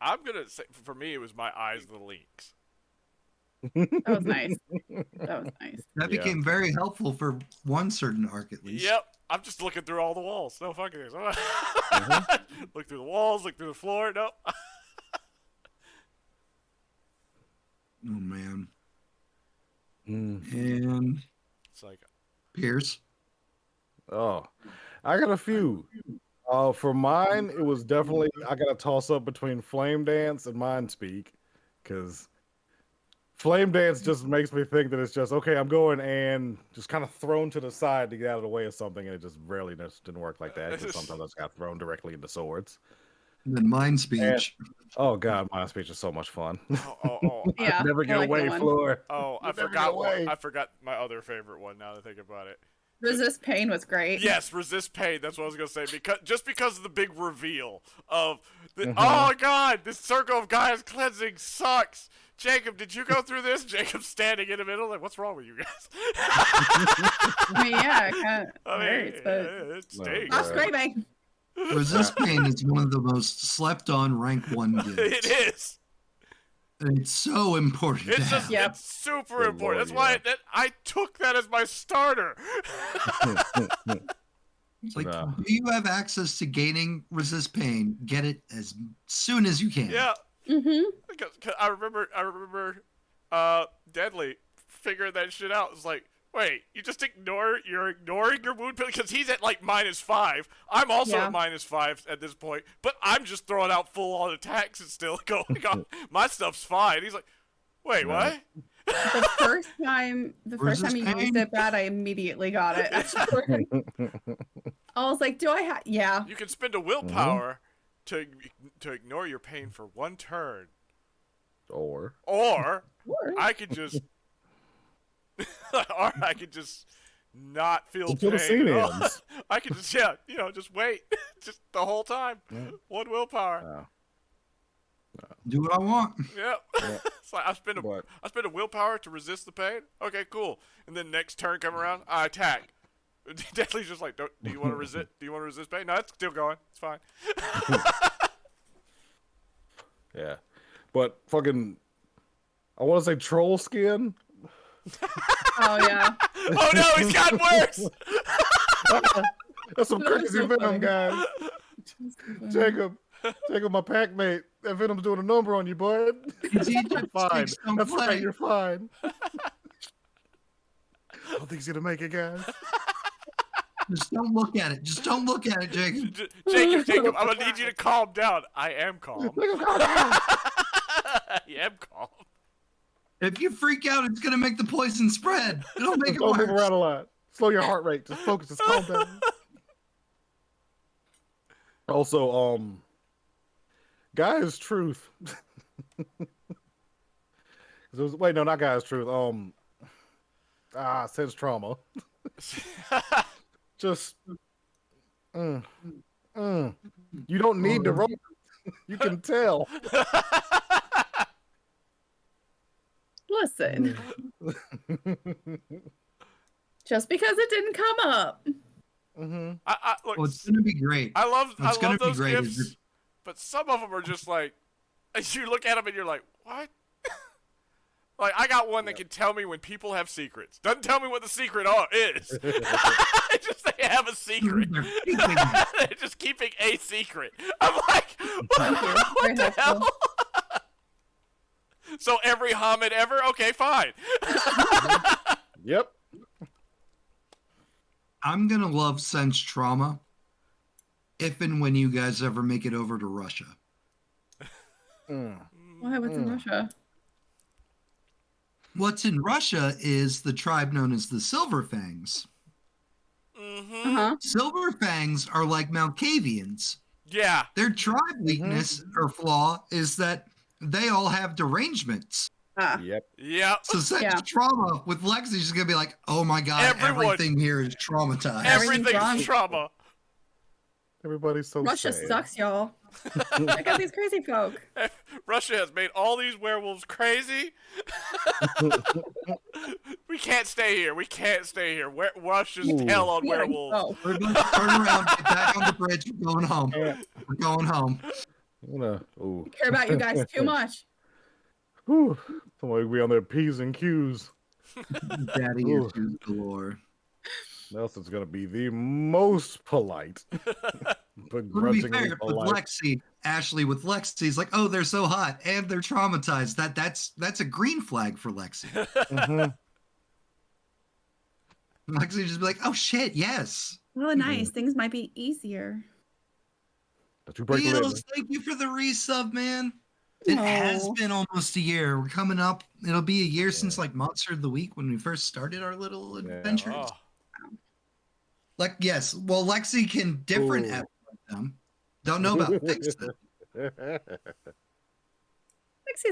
I'm gonna say for me it was my Eyes of the Lynx. That was nice. That was nice. That became very helpful for one certain arc, at least. Yep. I'm just looking through all the walls. No fucking things. Look through the walls, look through the floor. Nope. Oh, man. Mm. And It's like, Pierce. Oh, I got a few. For mine, it was definitely, I got a toss up between Flame Dance and Mind Speak, because Flame Dance just makes me think that it's just, okay, I'm going and just kind of thrown to the side to get out of the way of something, and it just rarely just didn't work like that, because sometimes I just got thrown directly into swords. And then Mind Speech. Oh, God, Mind Speech is so much fun. Yeah. Never get I like away, that one. Floor. oh, I Never get forgot away. one. I forgot my other favorite one now that I think about it. Resist Pain was great. Yes, Resist Pain. That's what I was gonna say. Because of the big reveal of the oh god, this circle of Gaia's cleansing sucks. Jacob, did you go through this? Jacob's standing in the middle, like, what's wrong with you guys? I mean, yeah, it kind of I mean, hurts, but it stinks. stop screaming. Resist Pain is one of the most slept on rank 1 gifts. It is. And it's so important. It's to just have. Yep. it's super Good important. Lord, That's why I took that as my starter. It's like, No. do you have access to gaining Resist Pain? Get it as soon as you can. Yeah. Mm-hmm. Because I remember Deadly figuring that shit out. It's like, wait, you're ignoring your wound penalty because he's at like -5. I'm also Yeah. at -5 at this point, but I'm just throwing out full on attacks and still going on. My stuff's fine. He's like, wait, what? The first time Resist you Pain? used it, Brad, I immediately got it. I was like, do I have? Yeah. You can spend a willpower to ignore your pain for 1 turn, Or or Or- I could just, or I could just not feel until the pain. scene at all. ends. I could just, just wait, just the whole time. Yeah. 1 willpower. Do what I want. Yep. Yeah. It's like I spend a willpower to resist the pain. Okay, cool. And then next turn come around, I attack. Deadly's just like, do you want to resist? Do you want to resist pain? No, it's still going. It's fine. Yeah. But fucking, I want to say troll skin. Oh yeah. Oh no, he's gotten worse. That's some That was crazy so venom, funny. guys. Jacob, my packmate. That venom's doing a number on you, bud. It's easy You're to fine. take some That's play. right, you're fine. I don't think he's gonna make it, guys. Just don't look at it. Just don't look at it, Jacob. Jacob, I'm gonna need you to calm down. I am calm. I am calm. If you freak out, it's gonna make the poison spread. It'll make it Don't move worse. around a lot. Slow your heart rate. Just focus. Just calm down. Also, Guy's Truth. Wait, no, not Guy's Truth. Sense Trauma. Just, you don't need to roll. You can tell. Listen. Just because it didn't come up. Look, Well, it's gonna be great. I love gonna be those great is gifts, but some of them are just like, you look at them and you're like, what? Like, I got one that can tell me when people have secrets. Doesn't tell me what the secret is. It's just they have a secret. They're just keeping a secret. I'm like, what the hell? So every Hamid ever? Okay, fine. Yep. I'm gonna love Sense Trauma if and when you guys ever make it over to Russia. Why? What's in Russia? What's in Russia is the tribe known as the Silverfangs. Silverfangs are like Malkavians. Yeah. Their tribe weakness or flaw is that they all have derangements. Yep. So Sense Trauma with Lexi's just gonna be like, oh my god, everything here is traumatized. Everything's trauma. Everybody's so Russia sad. sucks, y'all. I got these crazy folk. Russia has made all these werewolves crazy. We can't stay here. We can't stay here. Russia's hell on werewolves. Everybody turn around, get back on the bridge. We're going home. We're going home. I care about you guys too much. Whew. Somebody be on their P's and Q's. Daddy issues galore. Nelson's gonna be the most polite. But To be fair, with Lexi, Ashley with Lexi's like, oh, they're so hot and they're traumatized. That's a green flag for Lexi. Lexi just be like, oh shit, yes. Oh, nice. Things might be easier. Beatles, thank you for the resub, man. It has been almost a year. We're coming up. It'll be a year since like Monster of the Week when we first started our little adventures. Oh. Like, yes. Well, Lexi can different F them. Don't know about fix it. Lexi's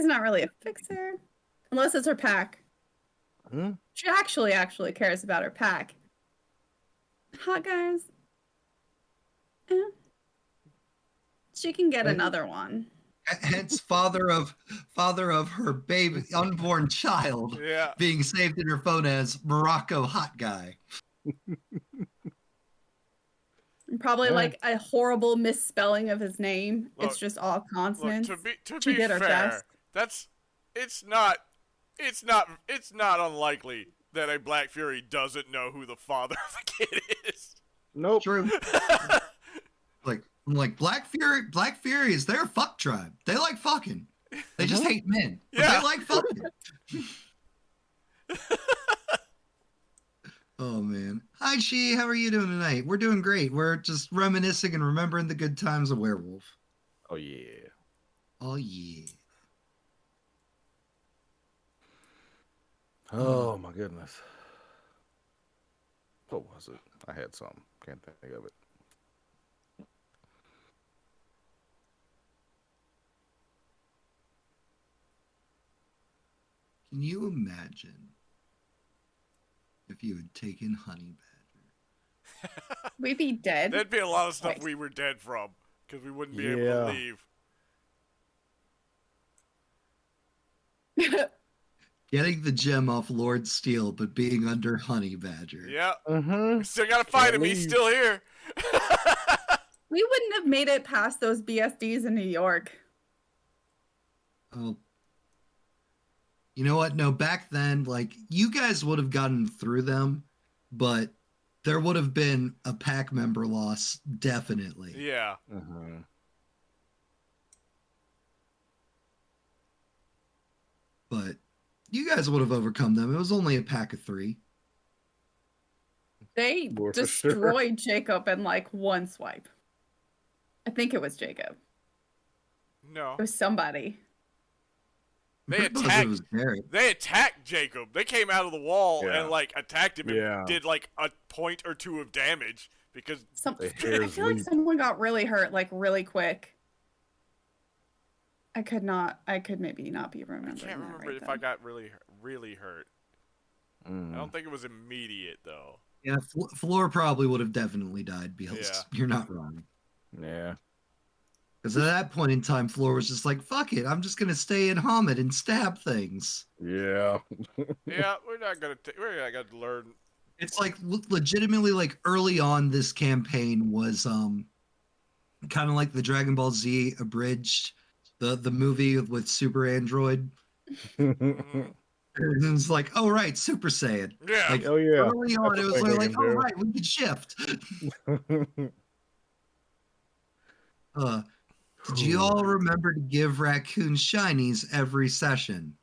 not really a fixer. Unless it's her pack. She actually cares about her pack. Hot guys. She can get another one. Hence, father of her baby, unborn child, being saved in her phone as Morocco Hot Guy. Probably like a horrible misspelling of his name. Look, it's just all consonants. Look, to be fair, it's not unlikely that a Black Fury doesn't know who the father of the kid is. Nope. True. like Black Fury is their fuck tribe. They like fucking. They just hate men. But they like fucking. Oh man. Hi She, how are you doing tonight? We're doing great. We're just reminiscing and remembering the good times of Werewolf. Oh yeah. Oh yeah. Oh my goodness. What was it? I had some. Can't think of it. Can you imagine if you had taken Honey Badger? We'd be dead. There'd be a lot of stuff we were dead from because we wouldn't be able to leave. Getting the gem off Lord Steel, but being under Honey Badger. Yeah. We still gotta fight him. He's still here. We wouldn't have made it past those BSDs in New York. Oh. You know what? No, back then, like, you guys would have gotten through them, but there would have been a pack member loss, definitely. Yeah. But you guys would have overcome them. It was only a pack of 3. They More for sure. destroyed Jacob in like one swipe. I think it was Jacob. No. It was somebody. They It was attacked. Derek. They attacked Jacob. They came out of the wall Yeah. and like attacked him and Yeah. did like a point or two of damage because The I hairs feel like leap. someone got really hurt, like really quick. I could maybe not be I remembering. can't that remember right if then. I got really hurt. I Mm. don't think it was immediate though. Yeah, Floor probably would have definitely died because Yeah. you're not wrong. Yeah. Because at that point in time, Floor was just like, fuck it, I'm just going to stay in Hamid and stab things. Yeah. Yeah, we're not gonna learn. It's like legitimately like early on this campaign was kind of like the Dragon Ball Z abridged, the movie with Super Android. Mhm. And it's like, oh right, Super Saiyan. Yeah. Like Oh yeah. early on, That's it a was thing they like, can oh do. right, we can shift. Did you all remember to give raccoons shinies every session?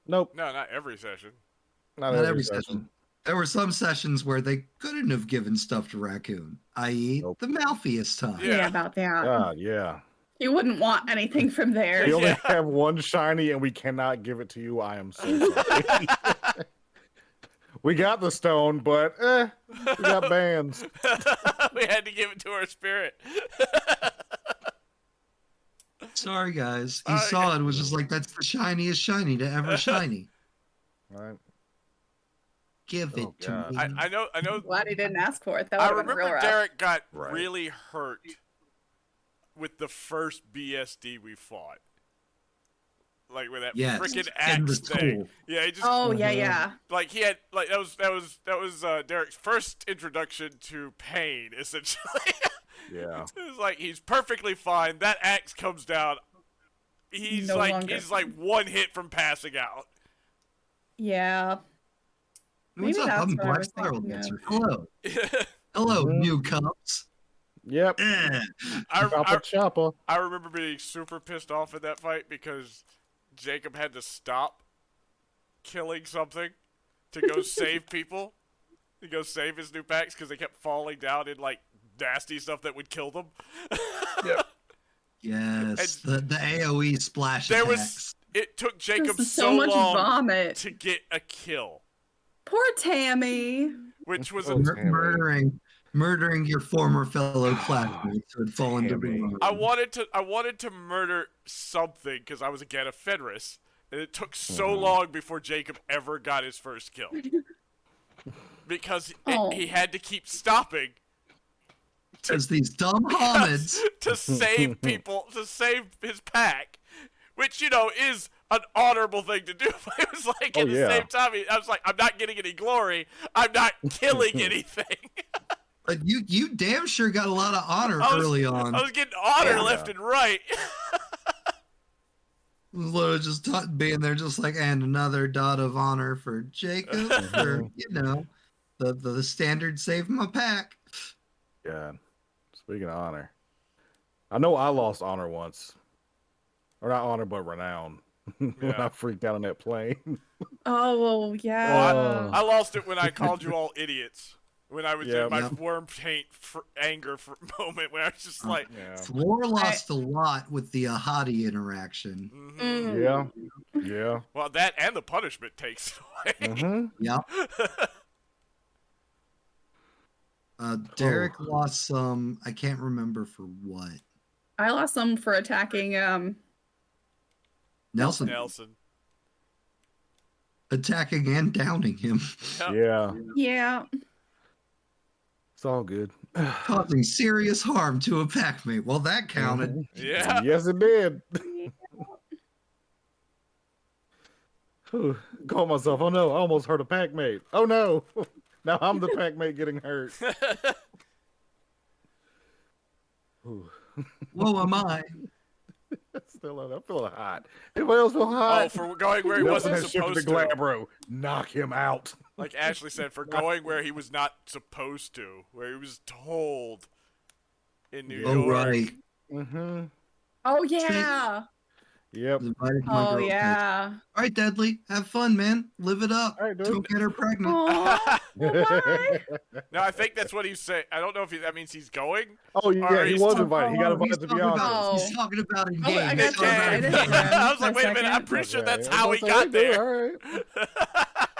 Nope. No, not every session. Not, Not every session. There were some sessions where they couldn't have given stuff to raccoon, i.e., Nope. the Malpheus time. Yeah. Yeah, about that. God, yeah. You wouldn't want anything from there. We only Yeah. have one shiny and we cannot give it to you. I am so sorry. We got the stone, but we got bands. We had to give it to our spirit. Sorry, guys. He Oh, saw yeah. it and was just like, that's the shiniest shiny to ever shiny. All right. Give it Oh, to God. me. I know. Glad he didn't ask for it. That I would have been real remember rough. Derek got Right. really hurt with the first BSD we fought. Like with that Yes, freaking and the axe thing. tool. Yeah, he just Oh yeah, Mhm. yeah. like he had like that was Derek's first introduction to pain, essentially. Yeah. It was like he's perfectly fine. That axe comes down. He's No like longer. he's like one hit from passing out. Yeah. What's Maybe up? that's I'm what I Black was Spiral thinking of. Dancer. Hello. Hello, Mhm. new cups. Yep. Eh. Chopper. I remember being super pissed off in that fight because Jacob had to stop killing something to go save people. To go save his new packs because they kept falling down in like nasty stuff that would kill them. Yes, the AoE splash There attacks. It took Jacob There's so much long vomit. to get a kill, Poor Tammy. which was Oh, a, Tammy. Murdering your former fellow classmates who had fallen to Tammy. the I wanted to murder something because I was again a Federus, and it took so long before Jacob ever got his first kill because Oh. he had to keep stopping Because these dumb homids. to save people, to save his pack, which, you know, is an honorable thing to do. But it was like, Oh, at the yeah. same time, I was like, I'm not getting any glory. I'm not killing anything. But you damn sure got a lot of honor I was- early on. I was getting honor Yeah. left and right. Literally just being there, just like, and another dot of honor for Jacob, for the standard save my pack. God. Speaking of honor, I know I lost honor once, or not honor, but renown. When Yeah. I freaked out on that plane. Oh yeah. Well, I lost it when I called you all idiots. When I was Yep. in my Yep. worm taint anger moment, where I was just like, Yeah. Floor lost a lot with the Ahadi interaction. mhm. Yeah. Yeah. Well, that and the punishment takes it away. Mm-hmm. Yep. Derek lost some. I can't remember for what. I lost some for attacking Nelson Nelson. attacking and downing him, Yep. Yeah. yeah. It's all good. causing serious harm to a packmate. Well, that counted. Mhm. Yeah. Yes, it did. Whew. Call myself. Oh no, I almost hurt a packmate. Oh no. Now I'm the packmate getting hurt. Whew. Whoa, am I? I'm feeling hot. Anybody else feel hot? Oh, for going where he Nelson wasn't has shifted to supposed to. Glabro. Knock him out. Like Ashley said, for going where he was not supposed to, where he was told in New Oh, York. right. Mm-hmm. Oh yeah. Yep. Was invited to my Oh girl's house. yeah. All right, Deadly, have fun, man. Live it up. All right, dude. Don't get her pregnant. Oh, bye. No, I think that's what he's saying. I don't know if that means he's going. Oh yeah, he he's was talking- invited. He got He's invited to be talking on. about, Oh. he's talking about in Oh, game. I He's got talking about in excited game. for him. I was like, for a wait a minute. I'm second. pretty sure Okay, that's I was how he gonna say, got there. All right.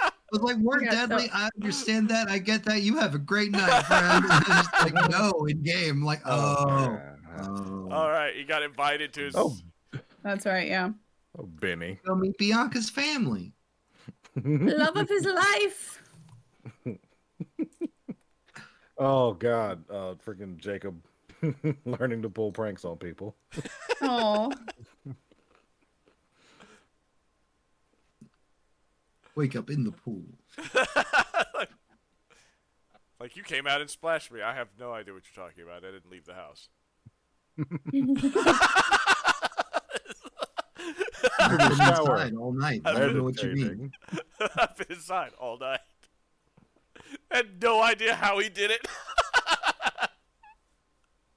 I was like, we're Yeah, so- Deadly. I understand that. I get that. You have a great night, friend. And then just like, no, in game. I'm like, oh. All right, he got invited to his. Oh, That's right. Yeah. oh, Benny. Go meet Bianca's family. Love of his life. Oh God, freaking Jacob learning to pull pranks on people. Oh. Wake up in the pool. Like, you came out and splashed me. I have no idea what you're talking about. I didn't leave the house. I've been shower. inside all night. I don't know what you mean. I've been inside all night. Had no idea how he did it.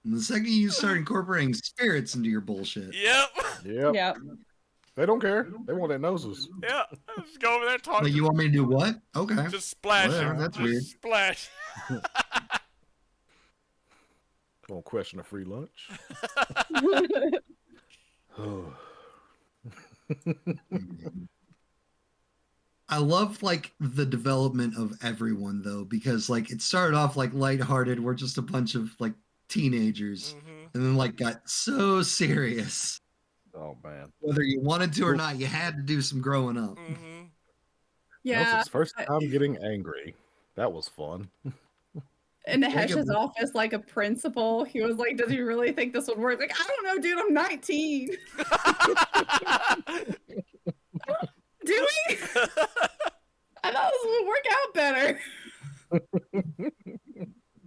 And the second you start incorporating spirits into your bullshit, Yep. Yep. Yep. They don't care. They want their noses. Yeah. Just go over there and talk. like, you want me to do what? Okay. Just splash Whatever, him. that's Just weird. splash. Don't question a free lunch. I love like the development of everyone though, because like it started off like lighthearted. We're just a bunch of like teenagers, Mhm. and then like got so serious. Oh man. Whether you wanted to or not, you had to do some growing up. Mhm. That was Yeah. his first time getting angry. That was fun. In Jacob- Hesh's office, like a principal, he was like, "Does he really think this would work?" Like, I don't know, dude. I'm 19. Do we? I thought this would work out better.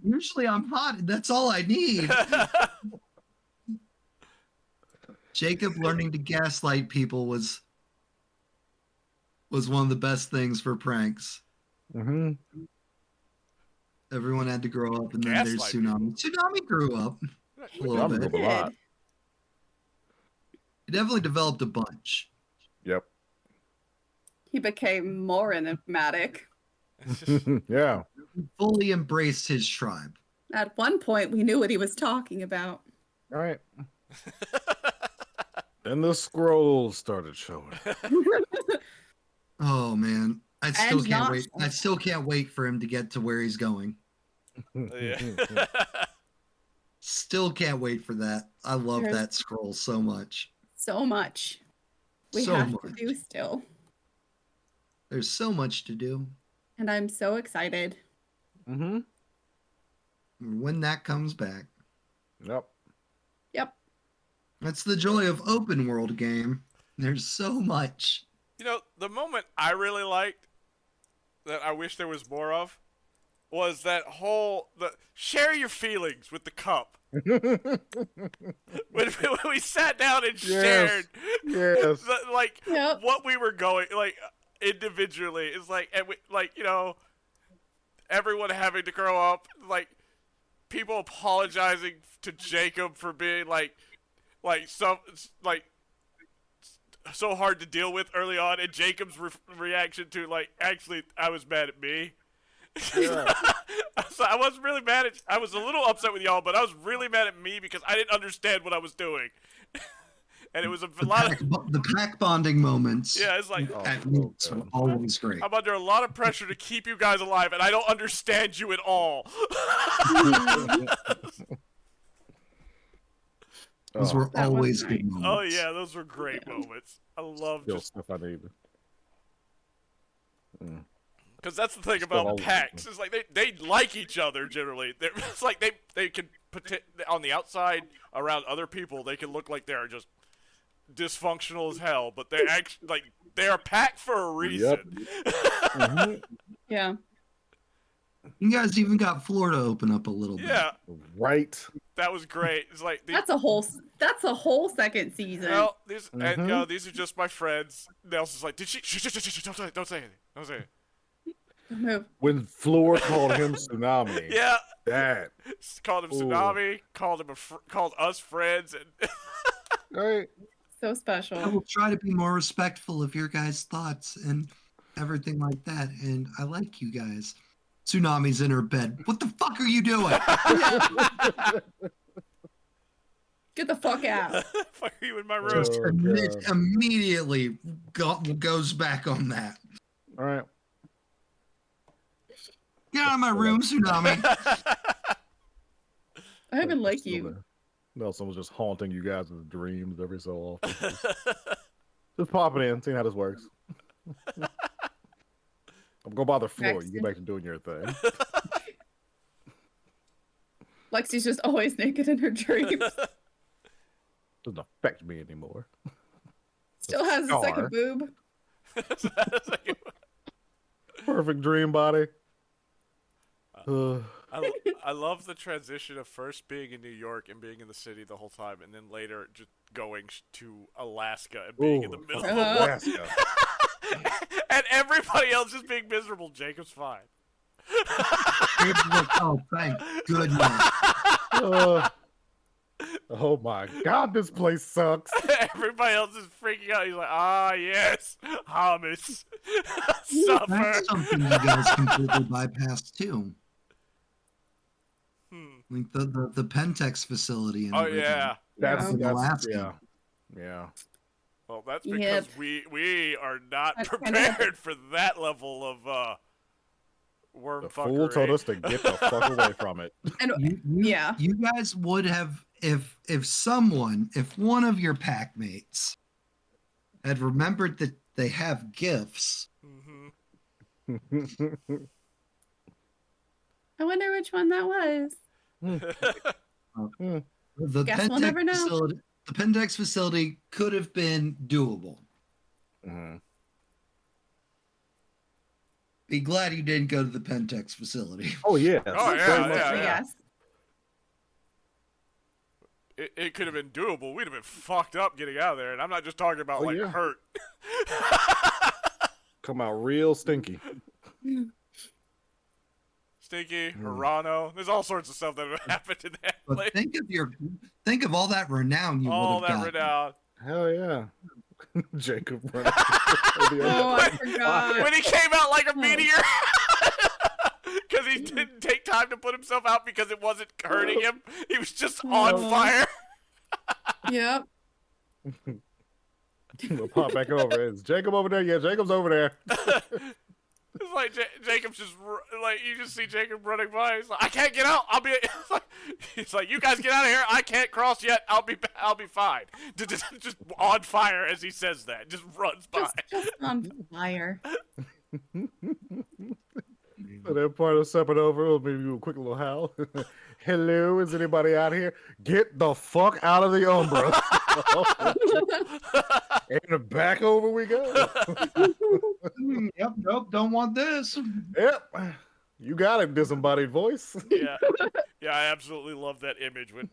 Usually I'm hot. That's all I need. Jacob learning to gaslight people was one of the best things for pranks. Mm-hmm. Everyone had to grow up, and then there's Gaslight Tsunami. Tsunami grew up a little Tsunami bit. grew up a lot. He definitely developed a bunch. Yep. He became more enigmatic. Yeah. He fully embraced his tribe. At one point, we knew what he was talking about. All right. Then the scrolls started showing. Oh man, I still And can't not- wait. I still can't wait for him to get to where he's going. Yeah. Still can't wait for that. I love There's- that scroll so much. So much. We So have to much. do still. There's so much to do. And I'm so excited. Mm-hmm. When that comes back, Yep. Yep. that's the joy of open world game. There's so much. You know, the moment I really liked that I wish there was more of was that whole share your feelings with the cup. when we sat down and shared Yes. like Yep. what we were going like individually is like, and we, like, you know, everyone having to grow up, like people apologizing to Jacob for being like some like so hard to deal with early on, and Jacob's reaction to like, actually I was mad at me. Yeah. So I wasn't really mad at. I was a little upset with y'all, but I was really mad at me because I didn't understand what I was doing, and it was a lot of. The pack bonding moments. Yeah, it's like Oh, At so meets good. were always great. I'm under a lot of pressure to keep you guys alive, and I don't understand you at all. Those Oh, were That was always nice. good moments. Oh yeah, those were great moments. I love still just stuff I need. because that's the thing Still about always- packs. It's like they like each other generally. It's like they can put on the outside around other people. They can look like they're just dysfunctional as hell, but they actually like they're packed for a reason. Mhm. Yeah. You guys even got Florida open up a little bit. Yeah, Right. that was great. It's like That's a whole second season. well, these and Mhm. these are just my friends. Nelson's like, did she? Shh, don't say anything. Don't say anything. Move. When Floor called him Tsunami, Yeah, that called him Ooh. Tsunami. Called him called us friends, and right. So I special. will try to be more respectful of your guys' thoughts and everything like that. And I like you guys. Tsunami's in her bed. What the fuck are you doing? Get the fuck out. Fuck are you in my room? Just Oh, God. immediately goes back on that. All right. Get out of my room, Tsunami. I even like Still you. there. No, someone's just haunting you guys with dreams every so often. Just popping in, seeing how this works. I'm going by the floor. You get back to doing your thing. Lexi's just always naked in her dreams. Doesn't affect me anymore. Still has a Scar. second boob. Perfect dream body. I love the transition of first being in New York and being in the city the whole time, and then later just going to Alaska and being in the middle of Alaska. and everybody else just being miserable. Jacob's fine. Oh, thank goodness. Oh my God, this place sucks. Everybody else is freaking out. He's like, ah, yes, hummus. Suffer. That's something you guys completely bypassed too. Like the Pentex facility. And Oh everything. yeah. That's Alaska. yeah. Well, that's because Yep. we are not That's kind of- prepared for that level of worm The fuckery. fool told us to get the fuck away from it. And yeah. You guys would have if one of your pack mates had remembered that they have gifts. Mm-hmm. I wonder which one that was. The Guess we'll never know. The Pentex facility could have been doable. Be glad you didn't go to the Pentex facility. Oh yeah. Oh, yeah, Very much yeah, so. yeah. Yes. It could have been doable. We'd have been fucked up getting out of there, and I'm not just talking about Oh, yeah. hurt. Come out real stinky. Stinky, Hirano. There's all sorts of stuff that have happened in that But place. think of all that renown you All would have that got. renown. Hell yeah. Jacob running. Oh, I forgot. When he came out like a meteor. Because he didn't take time to put himself out because it wasn't hurting him. He was just on Oh. fire. Yep. We'll pop back over. Is Jacob over there? Yeah, Jacob's over there. It's like Jacob's just like you just see Jacob running by. He's like, I can't get out. I'll be. He's like, you guys get out of here. I can't cross yet. I'll be fine. Just on fire as he says that. Just runs by. Just on fire. So that part of stepping over will be a quick little howl. Hello, is anybody out here? Get the fuck out of the Umbra. And back over we go. Yep, nope, don't want this. Yep. You got it, disembodied voice. Yeah, I absolutely love that image when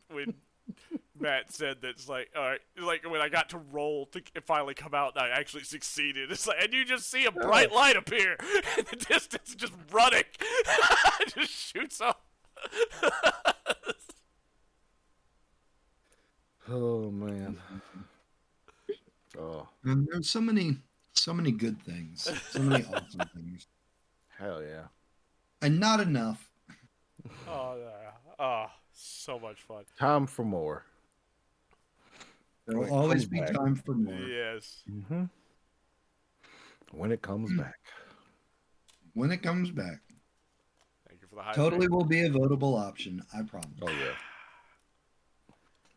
Matt said that. It's like, all right, like when I got to roll to finally come out, and I actually succeeded. It's like, and you just see a bright light appear in the distance, just running, just shoots up. Oh man. Oh, And there's so many good things, so many awesome things, hell yeah. and not enough. Oh, yeah. Oh, so much fun. Time for more. There When will it always comes be back. time for more. Yes. Mm-hmm. When it comes back. When it comes back, Thank you for the high totally will be a votable option. I promise. Oh yeah.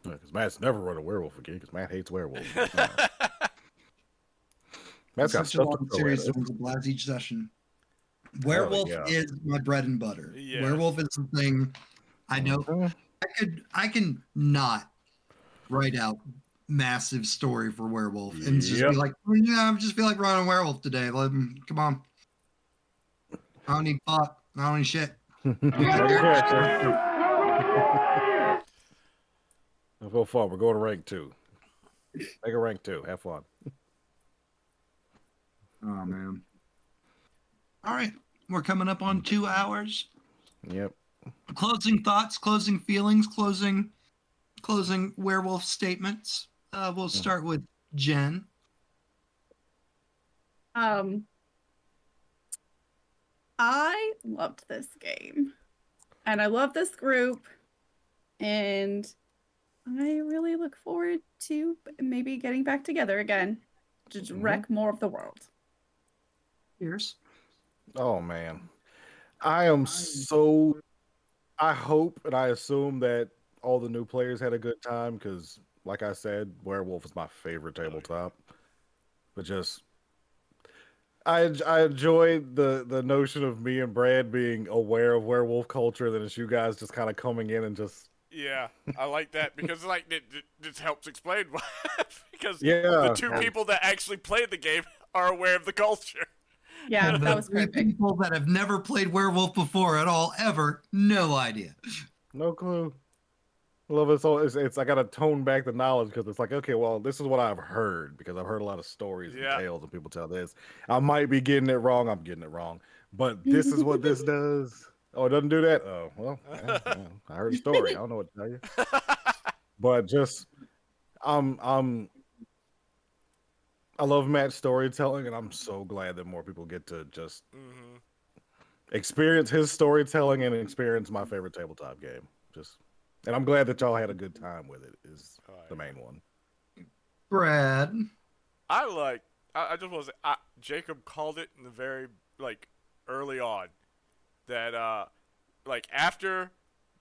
Because Matt's never run a werewolf again because Matt hates werewolves. Matt's got Such a stuff long to throw series at us. of blast each session. Werewolf yeah. is my bread and butter. Yes. Werewolf is the thing. I know Mhm. I can not write out massive story for werewolf and just Yep. be like, yeah, I just feel like running werewolf today. Like, come on. I don't need thought. I don't need shit. I'll go far. We're going to rank 2. Make a rank 2. Have fun. Oh man. All right. We're coming up on 2 hours. Yep. Closing thoughts, closing feelings, closing werewolf statements. We'll start with Jen? I loved this game, and I love this group, and I really look forward to maybe getting back together again to just wreck more of the world. Pierce? Oh man, I am so. I hope and I assume that all the new players had a good time because, like I said, Werewolf is my favorite tabletop. But just, I enjoy the notion of me and Brad being aware of werewolf culture. That it's you guys just kind of coming in and just. Yeah, I like that because like it just helps explain why. Because Yeah. the two people that actually played the game are aware of the culture. Yeah, And that the was three perfect. people that have never played Werewolf before at all, ever, no idea. No clue. I love it. So it's I gotta tone back the knowledge because it's like, okay, well, this is what I've heard because I've heard a lot of stories and tales and people tell this. I might be getting it wrong. I'm getting it wrong, but this is what this does. Oh, it doesn't do that. Oh, well, yeah, I heard a story. I don't know what to tell you, but just I love match storytelling, and I'm so glad that more people get to just experience his storytelling and experience my favorite tabletop game. And I'm glad that y'all had a good time with it. Is the main one. Brad? I just want to say, Jacob called it in the very early on that after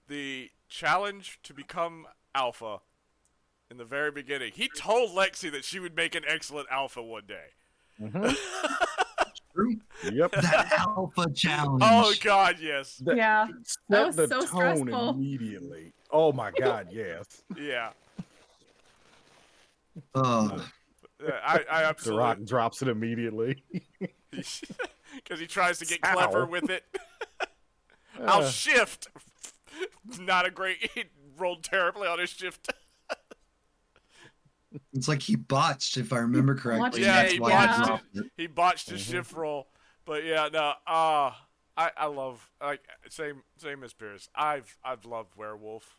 the challenge to become alpha in the very beginning, he told Lexi that she would make an excellent alpha one day. True. Yep. That alpha challenge. Oh God, yes. Yeah, that was the so tone stressful. immediately. Oh my God, yes. Yeah. Oh. I The absolutely. Rock drops it immediately. Because he tries to get clever with it. I'll shift. Not a great. He rolled terribly on his shift. It's like he botched, if I remember correctly. Yeah, That's he why botched. dropped it. He botched his shift roll. But yeah, no. I love same as Pierce. I've loved Werewolf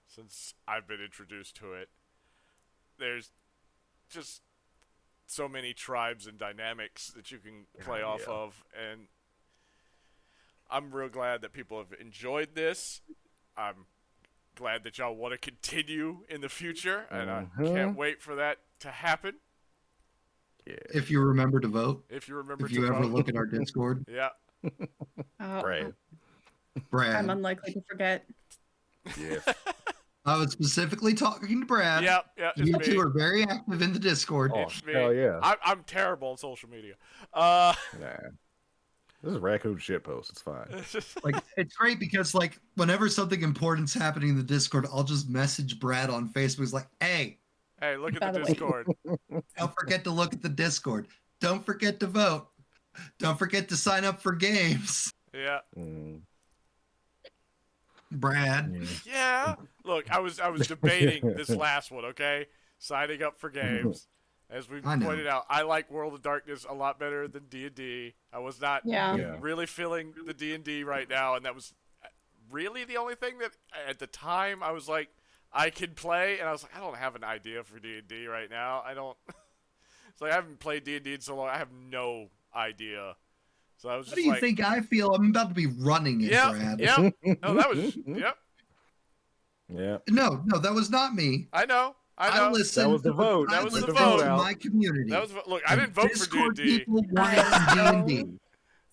since I've been introduced to it. There's just so many tribes and dynamics that you can play off of, and I'm real glad that people have enjoyed this. I'm glad that y'all want to continue in the future, and I can't wait for that to happen. Yeah. If you remember to vote. If you remember If you to ever vote. look at our Discord. Yeah. Brad. Brad. I'm unlikely to forget. Yes. I was specifically talking to Brad. Yep. You It's two me. are very active in the Discord. Oh, It's me. hell yeah. I'm terrible on social media. Nah. This is raccoon shitpost. It's fine. Like, it's great because, like, whenever something important's happening in the Discord, I'll just message Brad on Facebook. It's like, hey, look By at the the way. Discord. don't forget to look at the Discord. Don't forget to vote. Don't forget to sign up for games. Yeah. Brad. Yeah. Look, I was debating this last one, okay? Signing up for games. As we I know. pointed out, I like World of Darkness a lot better than D&D. I was not Yeah. really feeling the D&D right now, and that was really the only thing that at the time I was like, I can play, and I was like, I don't have an idea for D&D right now. I don't. It's like I haven't played D&D in so long. I have no idea. So I was How just do you like, think I feel? I'm about to be running it, Brad. Yep. No, that was. Yep. Yeah. No, that was not me. I know. I listened. That was the vote. That I was listened the vote. to my community. That was look. I didn't vote for Discord D&D. people wanted D&D.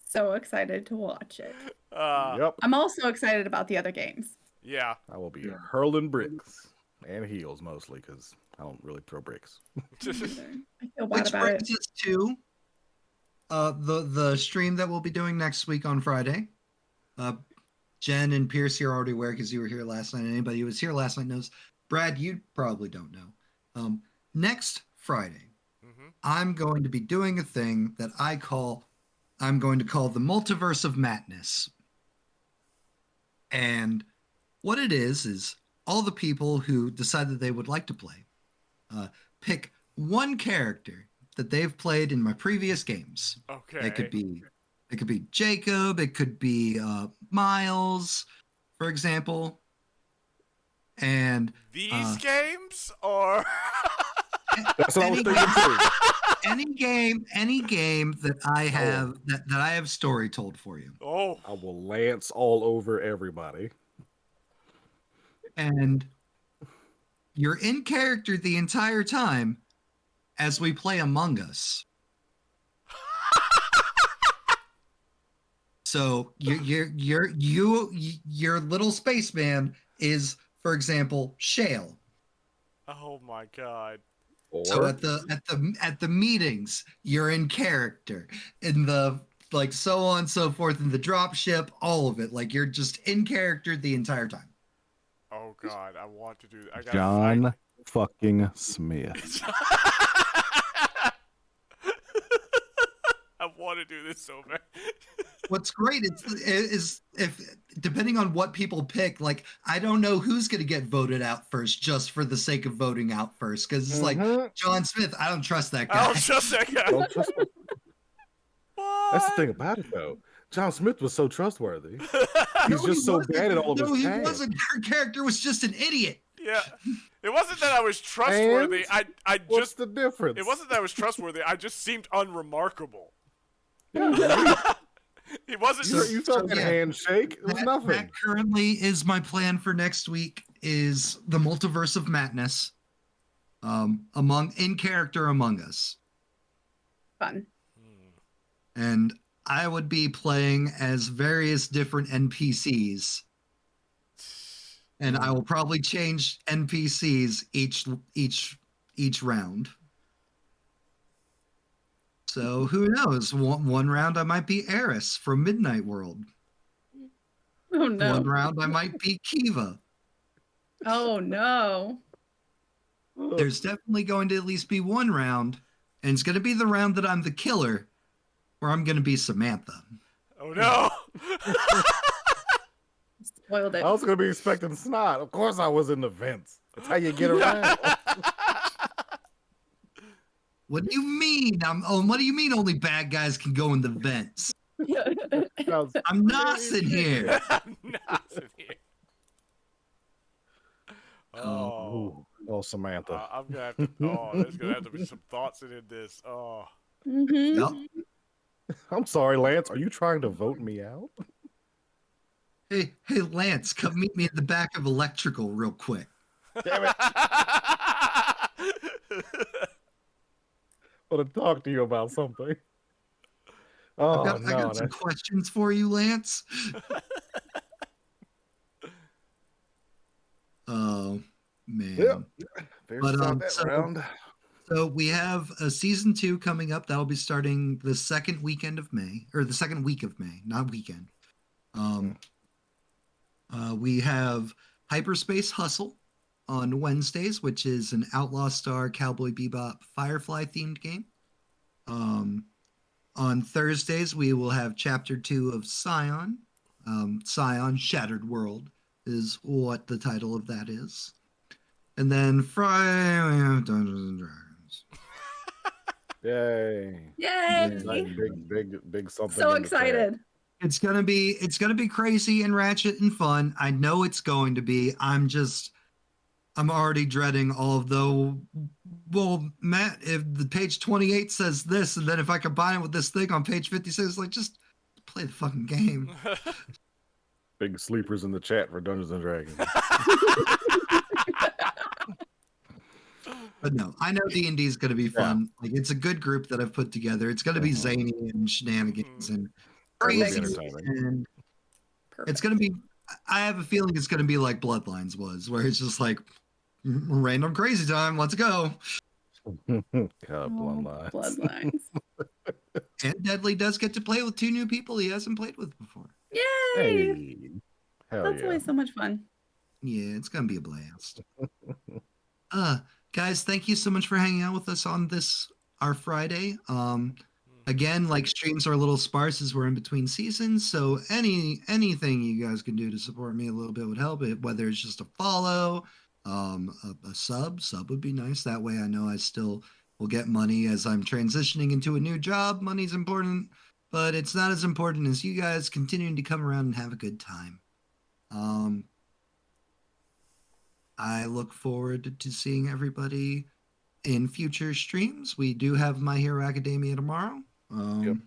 So excited to watch it. Yep. I'm also excited about the other games. Yeah. I will be hurling bricks and heels mostly because I don't really throw bricks. I feel bad Which about it. brings us to the stream that we'll be doing next week on Friday. Jen and Pierce here already aware because you were here last night. Anybody who was here last night knows. Brad, you probably don't know. Next Friday, I'm going to be doing a thing that I'm going to call the Multiverse of Madness. And what it is all the people who decide that they would like to play pick one character that they've played in my previous games. Okay. It could be Jacob. It could be Miles, for example. And these games or That's what I was any, thinking too. any game that I have that I have story told for you. Oh, I will lance all over everybody. And you're in character the entire time as we play Among Us. So your little spaceman is, for example, Shale. oh my God. So Or at the meetings, you're in character. In the like so on and so forth in the drop ship, all of it. Like you're just in character the entire time. Oh God, I want to do that. I gotta John fucking Smith. I want to do this so bad. What's great is if depending on what people pick, like I don't know who's gonna get voted out first just for the sake of voting out first. Because it's like John Smith, I don't trust that guy. I don't trust that guy. Don't trust him. What? That's the thing about it, though. John Smith was so trustworthy. He's just so bad at all of his he tasks. wasn't. Her character was just an idiot. Yeah. It wasn't that I was trustworthy. I What's just the difference? It wasn't that I was trustworthy. I just seemed unremarkable. Yeah, He wasn't. you felt that handshake. It was nothing. That currently is my plan for next week. Is the Multiverse of Madness, in character Among Us, Fun. and I would be playing as various different NPCs, and I will probably change NPCs each round. So who knows? One round I might be Eris from Midnight World. Oh no. One round I might be Kiva. Oh no. There's definitely going to at least be one round, and it's going to be the round that I'm the killer, where I'm going to be Samantha. Oh no. Spoiled it. I was gonna be expecting snot. Of course, I was in the vents. That's how you get around. What do you mean? What do you mean only bad guys can go in the vents? I'm not in here. Not in here. Oh. Oh, Samantha. I'm gonna have to. Oh, there's gonna have to be some thoughts in this. Oh. Mm-hmm. Yep. I'm sorry, Lance. Are you trying to vote me out? Hey, Lance, come meet me at the back of electrical real quick. Damn it. I want to talk to you about something. Oh, I got some questions for you, Lance. Oh, man. Yep. But, so we have a season 2 coming up. That'll be starting the second weekend of May, or the second week of May, not weekend. We have Hyperspace Hustle on Wednesdays, which is an Outlaw Star, Cowboy Bebop, Firefly themed game. On Thursdays, we will have Chapter 2 of Scion. Scion Shattered World is what the title of that is. And then Friday, we have Dungeons and Dragons. Yay. Yay. Like big something. So excited. It's gonna be crazy and ratchet and fun. I know it's going to be. I'm already dreading all of the. Well, Matt, if the page 28 says this, and then if I combine it with this thing on page 56, like just play the fucking game. Big sleepers in the chat for Dungeons and Dragons. But no, I know D&D is going to be fun. Like it's a good group that I've put together. It's going to be zany and shenanigans and crazy, and it's going to be. I have a feeling it's going to be like Bloodlines was, where it's just like random crazy time. Let's go. Bloodlines. And Deadly does get to play with 2 new people he hasn't played with before. Yay! Hey. Hell That's yeah. always so much fun. Yeah, it's going to be a blast. Guys, thank you so much for hanging out with us on this, our Friday. Again, like streams are a little sparse as we're in between seasons, so anything you guys can do to support me a little bit would help. Whether it's just a follow, a sub would be nice. That way I know I still will get money as I'm transitioning into a new job. Money's important, but it's not as important as you guys continuing to come around and have a good time. I look forward to seeing everybody in future streams, we do have My Hero Academia tomorrow. Yep.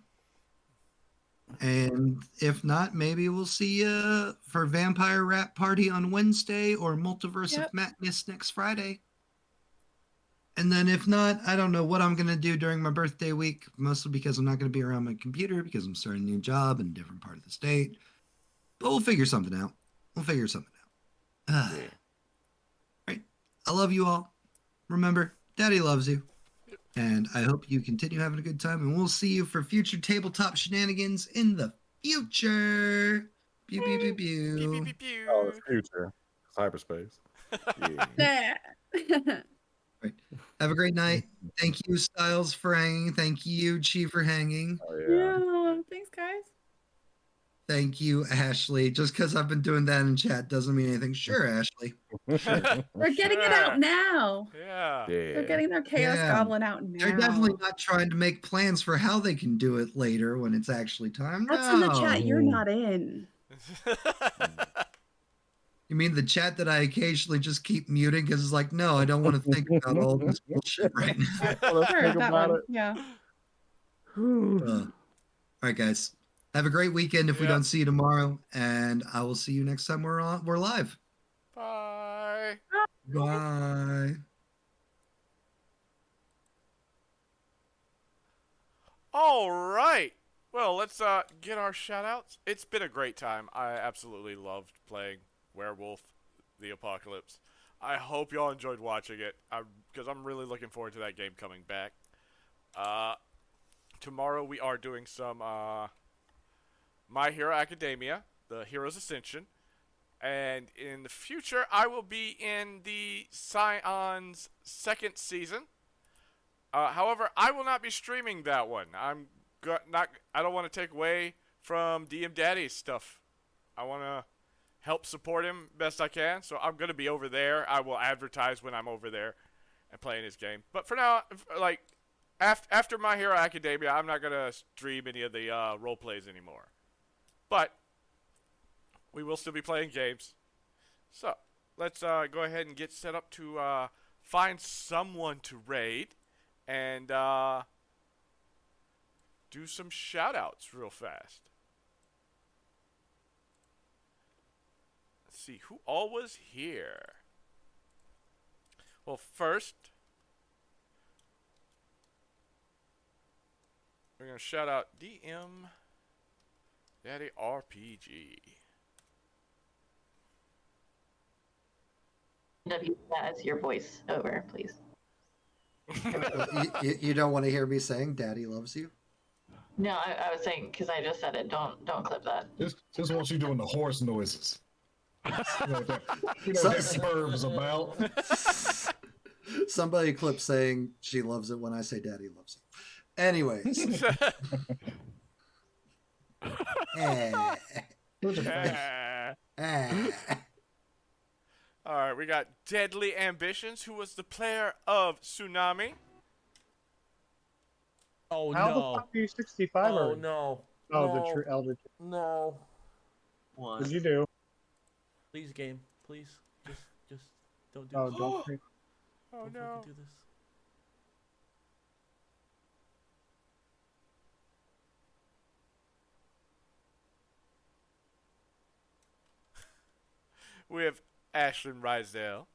And if not, maybe we'll see you for Vampire Rap Party on Wednesday or Multiverse of Madness next Friday. And then if not, I don't know what I'm going to do during my birthday week, mostly because I'm not going to be around my computer because I'm starting a new job in a different part of the state. But we'll figure something out. Right. I love you all. Remember, Daddy loves you. And I hope you continue having a good time. And we'll see you for future tabletop shenanigans in the future. Pew, pew, pew, pew. Pew, pew, pew, pew. Oh, the future. It's hyperspace. Yeah. Right. Have a great night. Thank you, Styles, for hanging. Thank you, Chi, for hanging. Oh, yeah. Yeah, thanks, guys. Thank you, Ashley. Just because I've been doing that in chat doesn't mean anything. Sure, Ashley. They're getting it out now. Yeah. They're getting their Chaos Goblin out now. They're definitely not trying to make plans for how they can do it later when it's actually time. That's in the chat you're not in. You mean the chat that I occasionally just keep muting because it's like, no, I don't want to think about all this bullshit right now. Sure, that one. Yeah. All right, guys. Have a great weekend if we don't see you tomorrow, and I will see you next time we're live. Bye. Bye. All right. Well, let's get our shout-outs. It's been a great time. I absolutely loved playing Werewolf the Apocalypse. I hope y'all enjoyed watching it, because I'm really looking forward to that game coming back. Tomorrow we are doing some My Hero Academia, the Hero's Ascension. And in the future, I will be in the Scion's second season. However, I will not be streaming that one. I don't want to take away from DM Daddy's stuff. I want to help support him best I can, so I'm going to be over there. I will advertise when I'm over there and playing his game. But for now, like, after My Hero Academia, I'm not going to stream any of the role plays anymore. But we will still be playing games. So, let's go ahead and get set up to find someone to raid and do some shout-outs real fast. Let's see, who all was here? Well, first, we're going to shout out DM Daddy RPG. As your voice over, please. You don't want to hear me saying Daddy loves you? No, I was saying because I just said it. Don't clip that. Just want you doing the horse noises. You know what that verb is about. Somebody clip saying she loves it when I say Daddy loves you. Anyways. Alright, we got Deadly Ambitions, who was the player of Tsunami. Oh How the no. fuck are you 65 Oh already? no. Oh, No. the true elder. No. What did you do? Please, game. Please. Just don't do Oh, this. don't. think- Oh Don't no. fucking do this. We have Ashlyn Rysdale.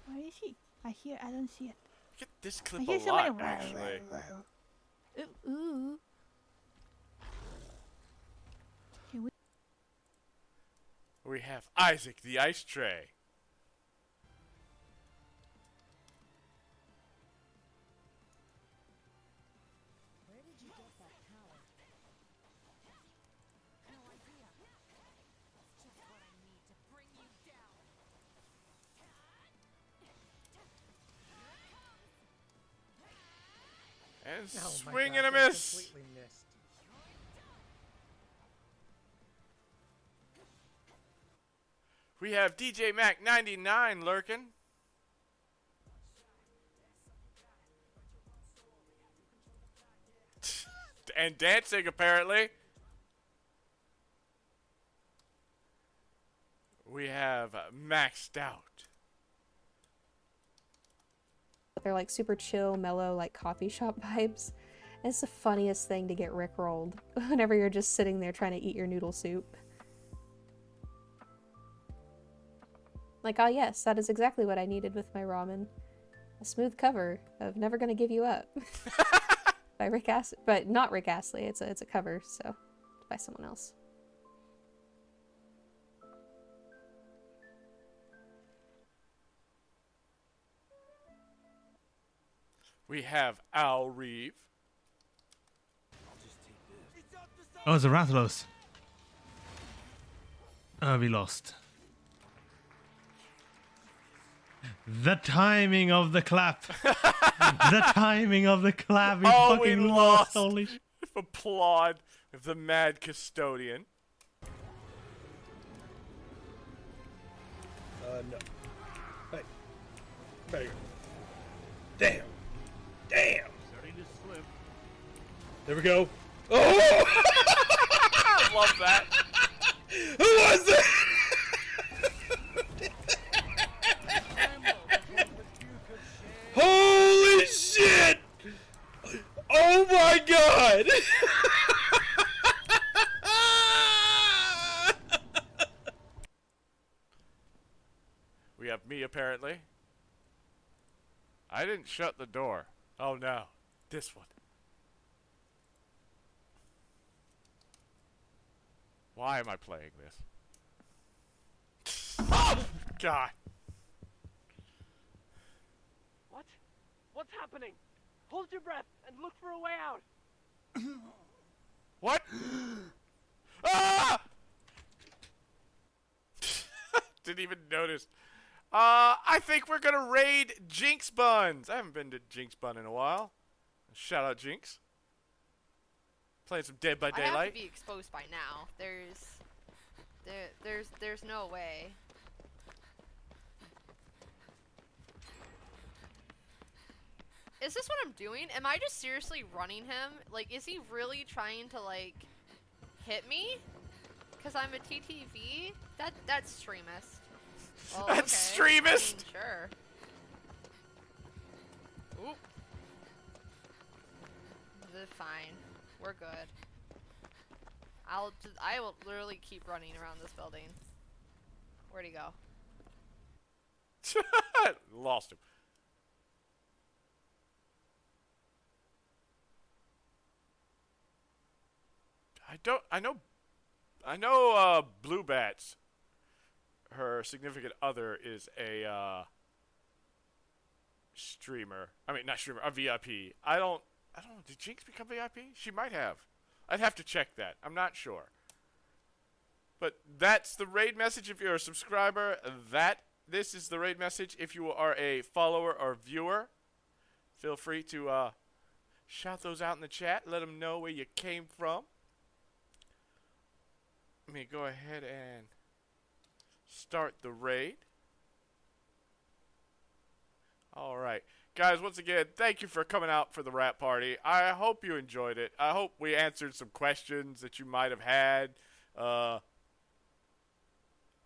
Where is he? I don't see it. Get this I clip hear a lot, somebody. actually. Ooh, ooh. We have Isaac the Ice Tray. And swing and a miss. We have DJ Mac 99 lurking. And dancing, apparently. We have Maxed Out. They're like super chill, mellow, like coffee shop vibes. And it's the funniest thing to get rickrolled whenever you're just sitting there trying to eat your noodle soup. Like, oh yes, that is exactly what I needed with my ramen. A smooth cover of Never Gonna Give You Up by Rick Astley, but not Rick Astley. It's a cover, so it's by someone else. We have Al Reeve. Oh, it's a Rathalos. Oh, we lost. The timing of the clap. The timing of the clap. We fucking lost. Holy shit. Applaud the mad custodian. No. Hey. Better. Damn. Damn. Starting to slip. There we go. Oh! I love that. Who was that? Holy shit! Oh my god! We have me, apparently. I didn't shut the door. Oh no. This one. Why am I playing this? Oh, God. What? What's happening? Hold your breath and look for a way out. What? Ah! Didn't even notice. I think we're gonna raid Jinx Buns. I haven't been to Jinx Bun in a while. Shout out Jinx. Playing some Dead by Daylight. I have to be exposed by now. There's no way. Is this what I'm doing? Am I just seriously running him? Like, is he really trying to, like, hit me? Because I'm a TTV? That's streamist. Well, that's okay. streamist? I mean, sure. Oop. This is fine. We're good. I will literally keep running around this building. Where'd he go? Lost him. I know Blue Bats, her significant other, is a streamer. I mean, not streamer, a VIP. I don't know, did Jinx become VIP? She might have. I'd have to check that. I'm not sure. But that's the raid message if you're a subscriber. This is the raid message if you are a follower or viewer. Feel free to shout those out in the chat. Let them know where you came from. Let me go ahead and start the raid. Alright. Guys, once again, thank you for coming out for the rap party. I hope you enjoyed it. I hope we answered some questions that you might have had. And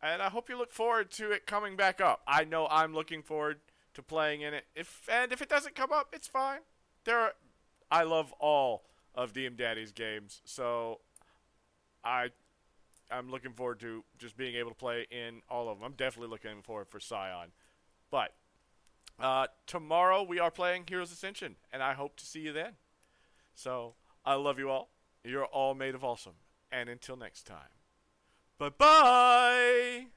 I hope you look forward to it coming back up. I know I'm looking forward to playing in it. If it doesn't come up, it's fine. I love all of DM Daddy's games, so I'm looking forward to just being able to play in all of them. I'm definitely looking forward for Scion. But tomorrow we are playing Heroes Ascension, and I hope to see you then. So I love you all. You're all made of awesome. And until next time, bye-bye!